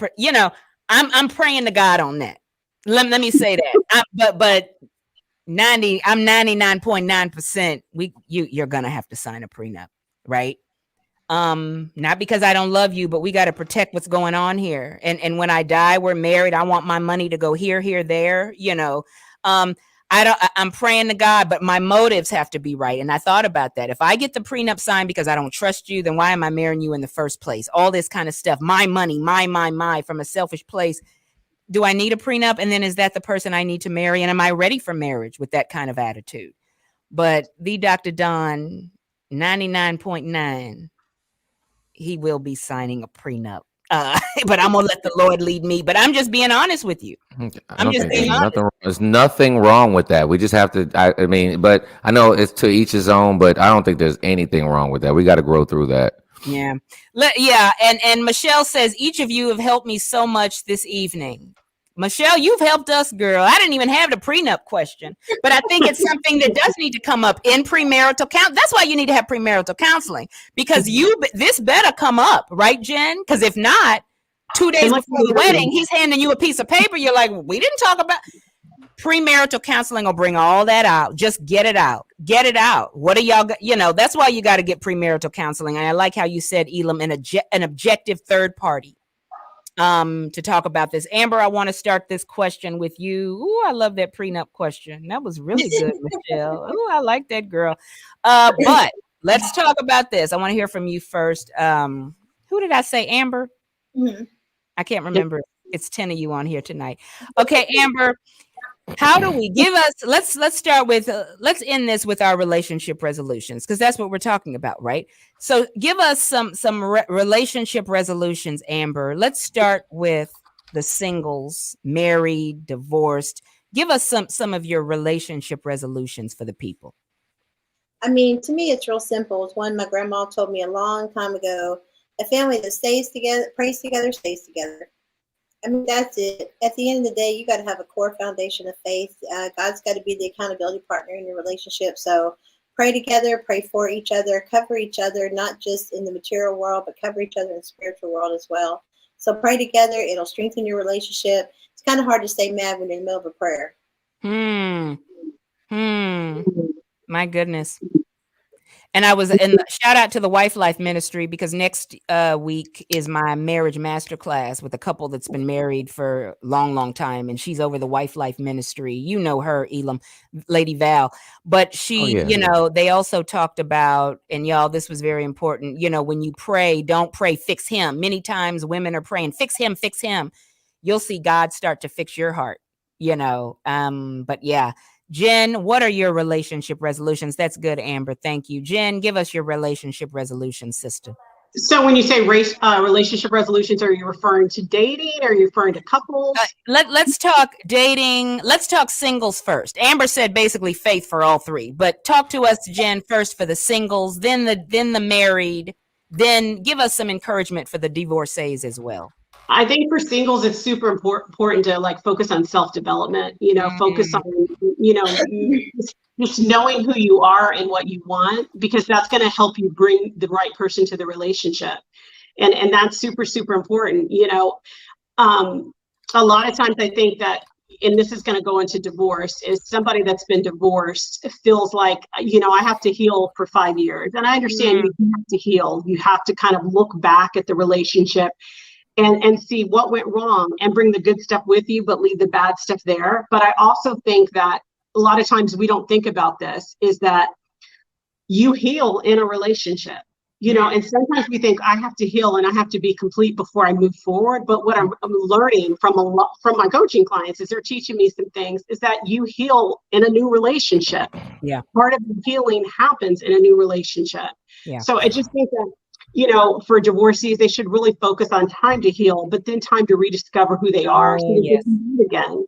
I'm praying to God on that. Let me say that. But I'm 99.9%. You're gonna have to sign a prenup, right? Not because I don't love you, but we got to protect what's going on here. And when I die, we're married. I want my money to go here, there. I'm praying to God, but my motives have to be right. And I thought about that. If I get the prenup signed because I don't trust you, then why am I marrying you in the first place? All this kind of stuff, my money, my, from a selfish place. Do I need a prenup? And then is that the person I need to marry? And am I ready for marriage with that kind of attitude? But the Dr. Don, 99.9, he will be signing a prenup. But I'm gonna let the Lord lead me. But I'm just being honest with you. I'm just being honest. There's nothing wrong with that. We just have to. I mean, but I know it's to each his own. But I don't think there's anything wrong with that. We got to grow through that. Yeah. And Michelle says, each of you have helped me so much this evening. Michelle, you've helped us, girl. I didn't even have the prenup question, but I think it's something that does need to come up in premarital count. That's why you need to have premarital counseling, because this better come up, right, Jen? Because if not, 2 days before the wedding, he's handing you a piece of paper. You're like, we didn't talk about premarital counseling. Will bring all that out. Just get it out. Get it out. What are y'all? That's why you got to get premarital counseling. And I like how you said, Elam, an objective third party. To talk about this. Amber, I want to start this question with you. Ooh, I love that prenup question. That was really good, Michelle. Ooh, I like that, girl. But let's talk about this. I want to hear from you first. Who did I say, Amber? Mm-hmm. I can't remember. It's 10 of you on here tonight. Okay, Amber, how do we let's start with, let's end this with our relationship resolutions, because that's what we're talking about, right? So give us some relationship resolutions, Amber. Let's start with the singles, married, divorced. Give us some of your relationship resolutions for the people. I mean, to me, it's real simple. It's one my grandma told me a long time ago. A family that stays together, prays together, stays together. I mean, that's it. At the end of the day, you got to have a core foundation of faith. God's got to be the accountability partner in your relationship. So pray together, pray for each other, cover each other, not just in the material world, but cover each other in the spiritual world as well. So pray together. It'll strengthen your relationship. It's kind of hard to stay mad when you're in the middle of a prayer. My goodness. And I was in shout out to the Wife Life Ministry, because next week is my marriage masterclass with a couple that's been married for a long, long time. And she's over the Wife Life Ministry. You know her, Elam, Lady Val. But she, they also talked about, and y'all, this was very important. When you pray, don't pray, fix him. Many times women are praying, fix him, fix him. You'll see God start to fix your heart, but yeah. Jen, what are your relationship resolutions? That's good, Amber. Thank you. Jen, give us your relationship resolution, sister. So when you say relationship resolutions, are you referring to dating? Or are you referring to couples? Let's talk dating. Let's talk singles first. Amber said basically faith for all three, but talk to us, Jen, first for the singles, then the married, then give us some encouragement for the divorcees as well. I think for singles, it's super important to like focus on self-development, focus on, just knowing who you are and what you want, because that's going to help you bring the right person to the relationship. And that's super, super important. A lot of times I think that, and this is going to go into divorce, is somebody that's been divorced feels like, I have to heal for 5 years. And I understand you have to heal. You have to kind of look back at the relationship and see what went wrong and bring the good stuff with you, but leave the bad stuff there. But I also think that a lot of times we don't think about this, is that you heal in a relationship, and sometimes we think I have to heal and I have to be complete before I move forward. But what I'm learning from my coaching clients is they're teaching me some things, is that you heal in a new relationship. Yeah. Part of the healing happens in a new relationship. Yeah. So I just think that, for divorcees, they should really focus on time to heal, but then time to rediscover who they are, so they can meet again,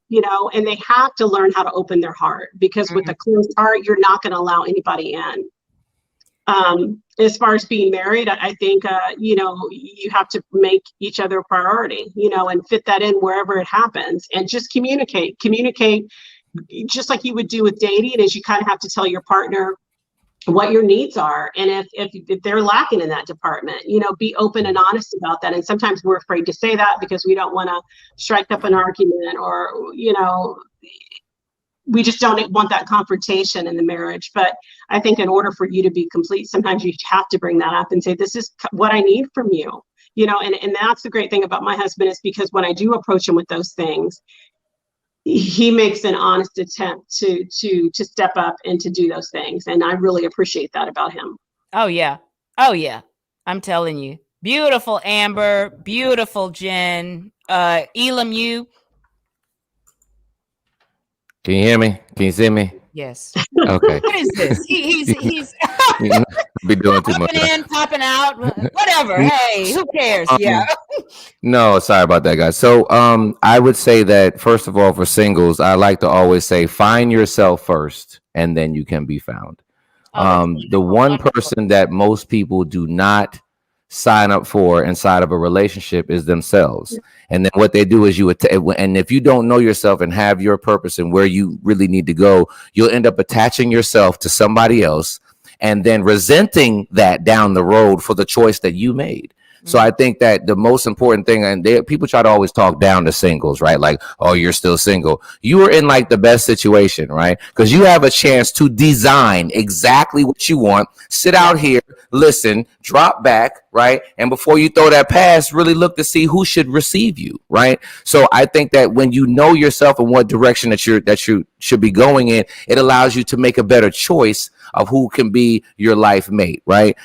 and they have to learn how to open their heart, because with a closed heart, you're not going to allow anybody in. As far as being married, I think, you have to make each other a priority, and fit that in wherever it happens, and just communicate just like you would do with dating, is you kind of have to tell your partner what your needs are. And if they're lacking in that department, be open and honest about that. And sometimes we're afraid to say that because we don't want to strike up an argument, or, we just don't want that confrontation in the marriage. But I think in order for you to be complete, sometimes you have to bring that up and say, this is what I need from you, and that's the great thing about my husband, is because when I do approach him with those things, he makes an honest attempt to step up and to do those things. And I really appreciate that about him. Oh yeah. I'm telling you. Beautiful, Amber. Beautiful, Jen. Elam, you. Can you hear me? Can you see me? Yes. Okay. What is this? He's be doing too much. Popping in, popping out, whatever. Hey, who cares? Yeah. No, sorry about that, guys. So I would say that, first of all, for singles, I like to always say, find yourself first, and then you can be found. The one person that most people do not sign up for inside of a relationship is themselves. And then what they do is and if you don't know yourself and have your purpose and where you really need to go, you'll end up attaching yourself to somebody else and then resenting that down the road for the choice that you made. So I think that the most important thing, and people try to always talk down to singles, right? Like, oh, you're still single. You are in like the best situation, right? Because you have a chance to design exactly what you want. Sit out here, listen, drop back, right? And before you throw that pass, really look to see who should receive you, right? So I think that when you know yourself and what direction that you should be going in, it allows you to make a better choice of who can be your life mate, right?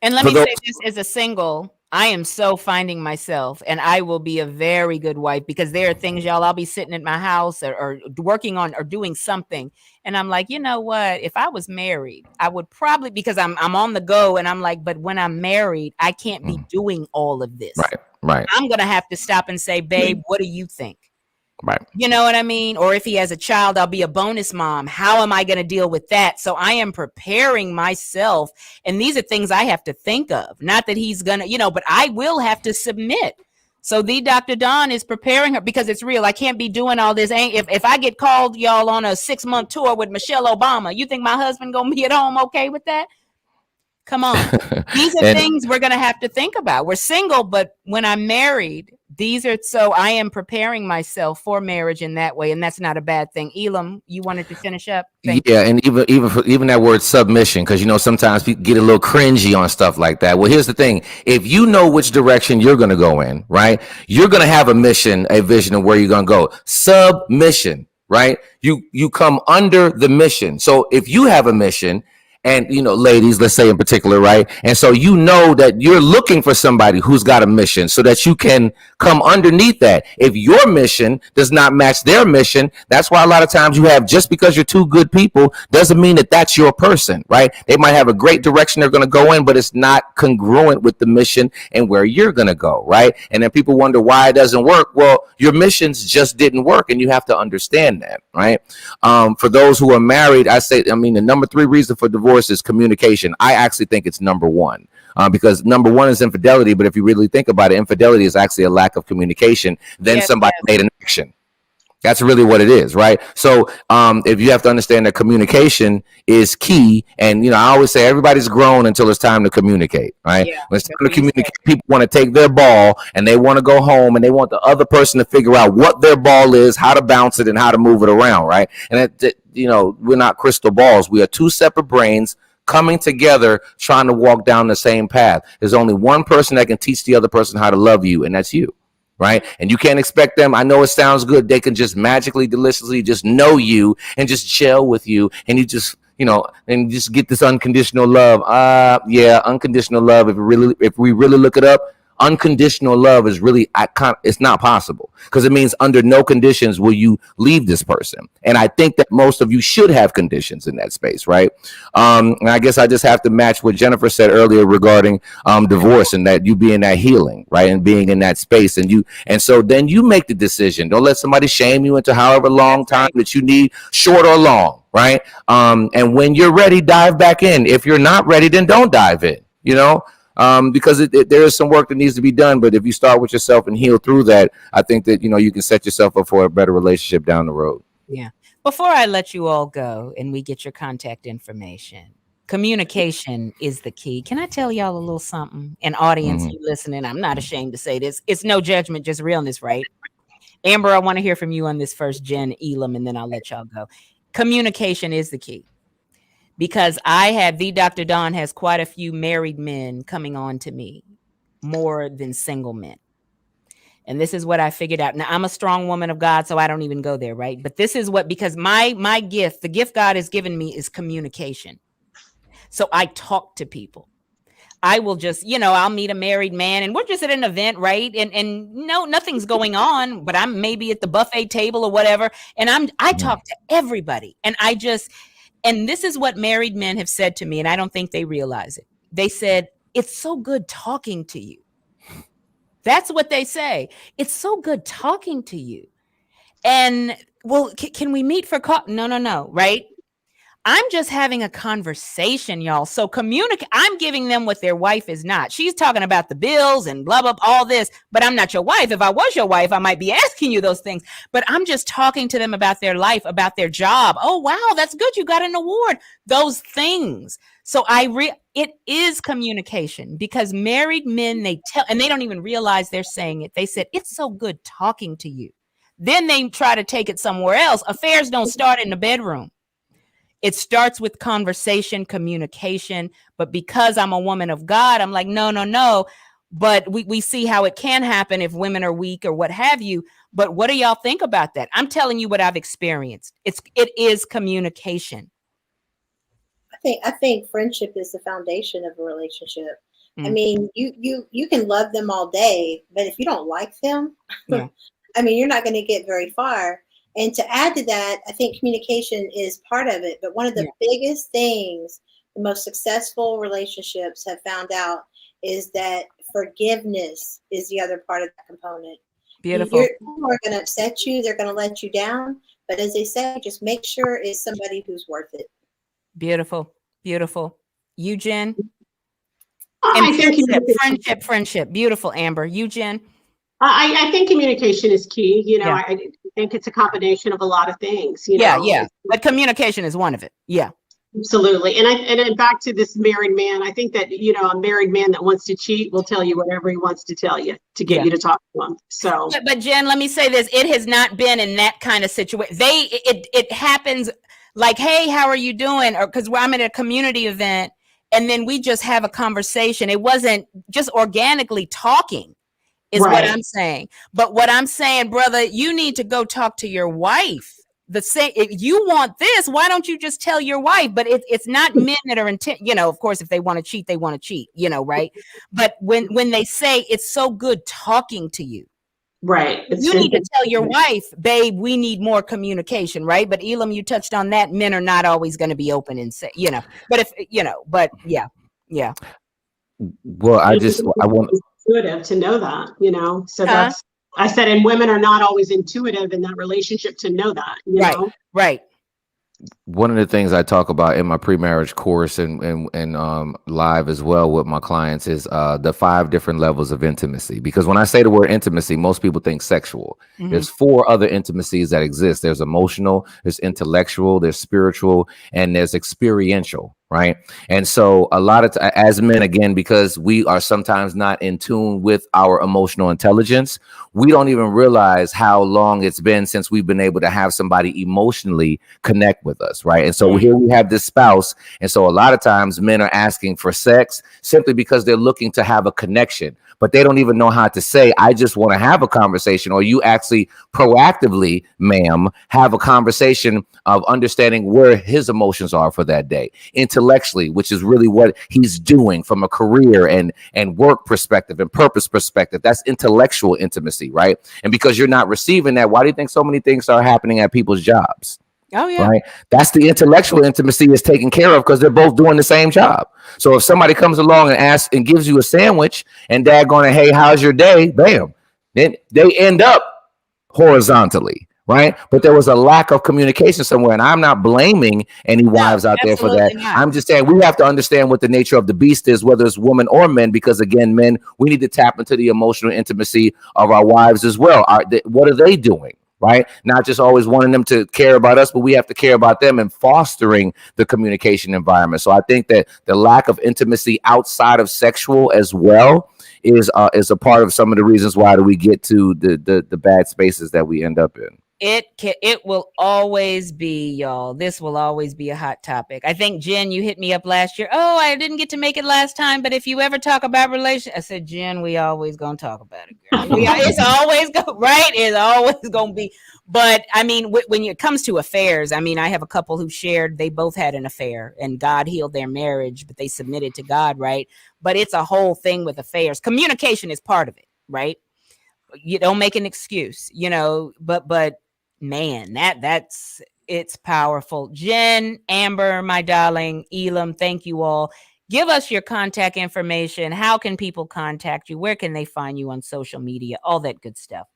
And let me say this, as a single, I am so finding myself, and I will be a very good wife, because there are things, y'all, I'll be sitting at my house or working on or doing something. And I'm like, you know what? If I was married, I would probably, because I'm on the go, and I'm like, but when I'm married, I can't be doing all of this. Right. I'm going to have to stop and say, babe, what do you think? Right. You know what I mean? Or if he has a child, I'll be a bonus mom. How am I going to deal with that? So I am preparing myself. And these are things I have to think of. Not that he's going to, but I will have to submit. So the Dr. Dawn is preparing her, because it's real. I can't be doing all this. If I get called, y'all, on a 6-month tour with Michelle Obama, you think my husband going to be at home okay with that? Come on. These are things we're going to have to think about. We're single, but when I'm married, so I am preparing myself for marriage in that way. And that's not a bad thing. Elam, you wanted to finish up? Yeah, and even that word submission, because sometimes people get a little cringy on stuff like that. Well, here's the thing: if you know which direction you're going to go in, right, you're going to have a mission, a vision of where you're going to go. Submission, right? You come under the mission. So if you have a mission, and ladies, let's say in particular, right, and so that you're looking for somebody who's got a mission, so that you can come underneath that. If your mission does not match their mission, that's why a lot of times just because you're two good people doesn't mean that that's your person, right? They might have a great direction they're going to go in, but it's not congruent with the mission and where you're going to go, right? And then people wonder why it doesn't work. Well, your missions just didn't work, and you have to understand that, right? For those who are married, the number 3 reason for divorce is communication. I actually think it's number 1, because number 1 is infidelity. But if you really think about it, infidelity is actually a lack of communication. Then somebody made an action. That's really what it is, right? So if you have to understand that communication is key, and I always say everybody's grown until it's time to communicate, right? When it's time to communicate, people want to take their ball and they want to go home, and they want the other person to figure out what their ball is, how to bounce it, and how to move it around, right? And we're not crystal balls. We are 2 separate brains coming together, trying to walk down the same path. There's only one person that can teach the other person how to love you, and that's you. Right. And you can't expect them. I know it sounds good. They can just magically, deliciously just know you and just chill with you. And you just, and just get this unconditional love. Unconditional love. If we really look it up, unconditional love is really, it's not possible, because it means under no conditions will you leave this person. And I think that most of you should have conditions in that space, right? And I guess I just have to match what Jennifer said earlier regarding divorce, and that you be in that healing, right, and being in that space, and so then you make the decision. Don't let somebody shame you into however long time that you need, short or long, right? And when you're ready, dive back in. If you're not ready, then don't dive in, because there is some work that needs to be done. But if you start with yourself and heal through that, I think that you can set yourself up for a better relationship down the road. Yeah. Before I let you all go and we get your contact information, communication is the key. Can I tell y'all a little something? And audience, you listening, I'm not ashamed to say this. It's no judgment, just realness, right? Amber, I want to hear from you on this first, Jen, Elam, and then I'll let y'all go. Communication is the key. Because the Dr. Dawn has quite a few married men coming on to me, more than single men. And this is what I figured out. Now, I'm a strong woman of God, so I don't even go there, right? But this is because my gift, the gift God has given me, is communication. So I talk to people. I will just, I'll meet a married man and we're just at an event, right? And no, nothing's going on, but I'm maybe at the buffet table or whatever. And I talk to everybody. And this is what married men have said to me, and I don't think they realize it. They said, it's so good talking to you. That's what they say. It's so good talking to you. And, well, can we meet for coffee? No, right? I'm just having a conversation, y'all. So I'm giving them what their wife is not. She's talking about the bills and blah, blah, all this, but I'm not your wife. If I was your wife, I might be asking you those things, but I'm just talking to them about their life, about their job. Oh, wow, that's good. You got an award. Those things. So it is communication, because married men, and they don't even realize they're saying it. They said, it's so good talking to you. Then they try to take it somewhere else. Affairs don't start in the bedroom. It starts with conversation, communication. But because I'm a woman of God, I'm like, no. But we see how it can happen if women are weak or what have you. But what do y'all think about that? I'm telling you what I've experienced. It is communication. I think friendship is the foundation of a relationship. I mean, you can love them all day, but if you don't like them, you're not going to get very far. And to add to that, I think communication is part of it. But one of the biggest things the most successful relationships have found out is that forgiveness is the other part of that component. Beautiful. People are going to upset you. They're going to let you down. But as they say, just make sure it's somebody who's worth it. Beautiful. Beautiful. You, Jen? I think friendship. Beautiful, Amber. You, Jen? I think communication is key. I think it's a combination of a lot of things. Yeah. But communication is one of it. Yeah. Absolutely. And then back to this married man, I think that, a married man that wants to cheat will tell you whatever he wants to tell you to get you to talk to him. So, but Jen, let me say this. It has not been in that kind of situation. It happens like, hey, how are you doing? Or because I'm at a community event and then we just have a conversation. It wasn't just organically talking is what I'm saying. But what I'm saying, brother, you need to go talk to your wife. If you want this, why don't you just tell your wife? But it's not men that are intent, of course, if they want to cheat, they want to cheat, right? But when they say it's so good talking to you, right. You need to tell your wife, babe, we need more communication, right? But Elam, you touched on that. Men are not always going to be open and say, but yeah. Well, I want intuitive to know that, so that's, I said, and women are not always intuitive in that relationship to know that, know? Right. One of the things I talk about in my pre-marriage course and live as well with my clients is the 5 different levels of intimacy. Because when I say the word intimacy, most people think sexual. Mm-hmm. There's 4 other intimacies that exist. There's emotional, there's intellectual, there's spiritual, and there's experiential. Right. And so a lot of as men, again, because we are sometimes not in tune with our emotional intelligence, we don't even realize how long it's been since we've been able to have somebody emotionally connect with us. Right. And so here we have this spouse. And so a lot of times men are asking for sex simply because they're looking to have a connection, but they don't even know how to say, I just want to have a conversation, or you actually proactively, ma'am, have a conversation of understanding where his emotions are for that day. Intellectually, which is really what he's doing from a career and work perspective and purpose perspective. That's intellectual intimacy, right? And because you're not receiving that, why do you think so many things are happening at people's jobs? Oh, yeah. Right. That's the intellectual intimacy is taken care of because they're both doing the same job. So if somebody comes along and asks and gives you a sandwich and dad going, hey, how's your day? Bam. Then they end up horizontally. Right. But there was a lack of communication somewhere. And I'm not blaming any wives out there for that. Not. I'm just saying we have to understand what the nature of the beast is, whether it's women or men, because, again, men, we need to tap into the emotional intimacy of our wives as well. What are they doing? Right. Not just always wanting them to care about us, but we have to care about them and fostering the communication environment. So I think that the lack of intimacy outside of sexual as well is a part of some of the reasons why do we get to the bad spaces that we end up in. It will always be, y'all. This will always be a hot topic. I think, Jen, you hit me up last year. Oh, I didn't get to make it last time, but if you ever talk about relations, I said, Jen, we always gonna talk about it, girl. It's always right. It's always gonna be. But I mean, when it comes to affairs, I mean, I have a couple who shared they both had an affair, and God healed their marriage, but they submitted to God, right? But it's a whole thing with affairs. Communication is part of it, right? You don't make an excuse, but. Man, it's powerful. Jen, Amber, my darling, Elam, thank you all. Give us your contact information. How can people contact you? Where can they find you on social media? All that good stuff.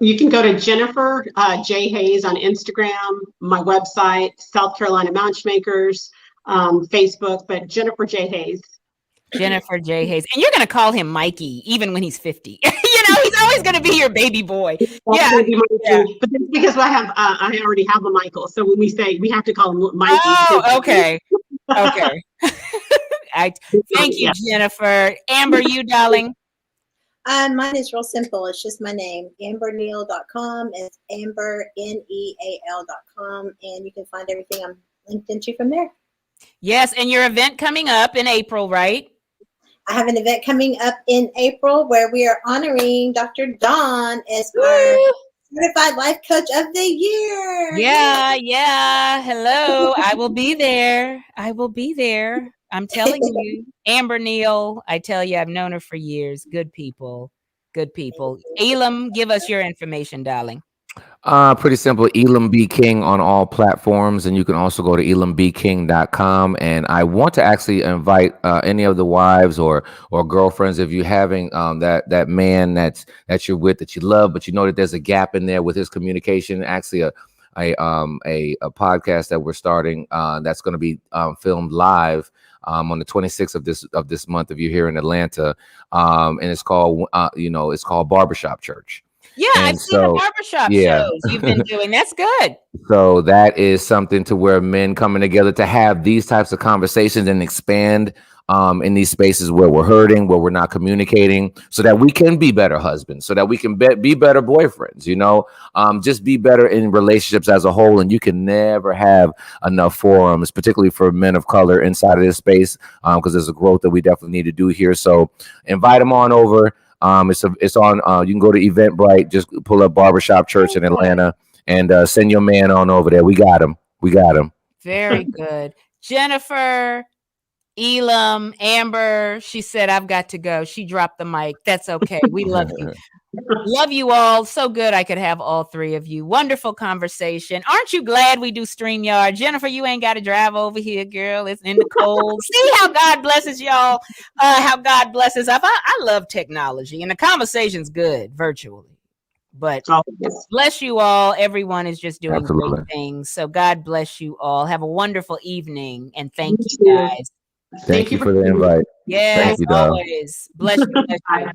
You can go to Jennifer J. Hayes on Instagram, my website, South Carolina Matchmakers, Facebook, but Jennifer J. Hayes. Jennifer J. Hayes. And you're going to call him Mikey, even when he's 50. He's always going to be your baby boy. Yeah. But that's because I already have a Michael. So when we say we have to call him Mikey. Oh, okay. Okay. Thank you, Jennifer. Amber, you, darling. Mine is real simple. It's just my name, amberneal.com. It's amberneal.com. And you can find everything I'm linked into from there. Yes. And your event coming up in April, right? I have an event coming up in April where we are honoring Dr. Dawn as our Certified Life Coach of the Year. Yeah. Hello. I will be there. I'm telling you. Amber Neal, I tell you, I've known her for years. Good people. Elam, give us your information, darling. Pretty simple. Elam B King on all platforms, and you can also go to elambking.com. And I want to actually invite any of the wives or girlfriends, if you're having that man that you're with, that you love, but you know that there's a gap in there with his communication. Actually, a podcast that we're starting that's going to be filmed live on the 26th of this month if you're here in Atlanta, and it's called Barbershop Church. Yeah, I've And seen the so, barbershop yeah. shows you've been doing. That's good. So that is something to where men coming together to have these types of conversations and expand in these spaces where we're hurting, where we're not communicating, so that we can be better husbands, so that we can be better boyfriends, just be better in relationships as a whole. And you can never have enough forums, particularly for men of color inside of this space, because there's a growth that we definitely need to do here. So invite them on over. It's on. You can go to Eventbrite, just pull up Barbershop Church in Atlanta, and send your man on over there. We got him. Very good. Jennifer, Elam, Amber, she said, I've got to go. She dropped the mic. That's okay. We love you. Love you all. So good I could have all three of you. Wonderful conversation. Aren't you glad we do StreamYard? Jennifer, you ain't got to drive over here, girl. It's in the cold. See how God blesses y'all. How God blesses us. I love technology, and the conversation's good virtually. But bless you all. Everyone is just doing great things. So God bless you all. Have a wonderful evening. And thank you, guys. Thank you for the invite. Yes, Thank you, always. Bless you. Bless you.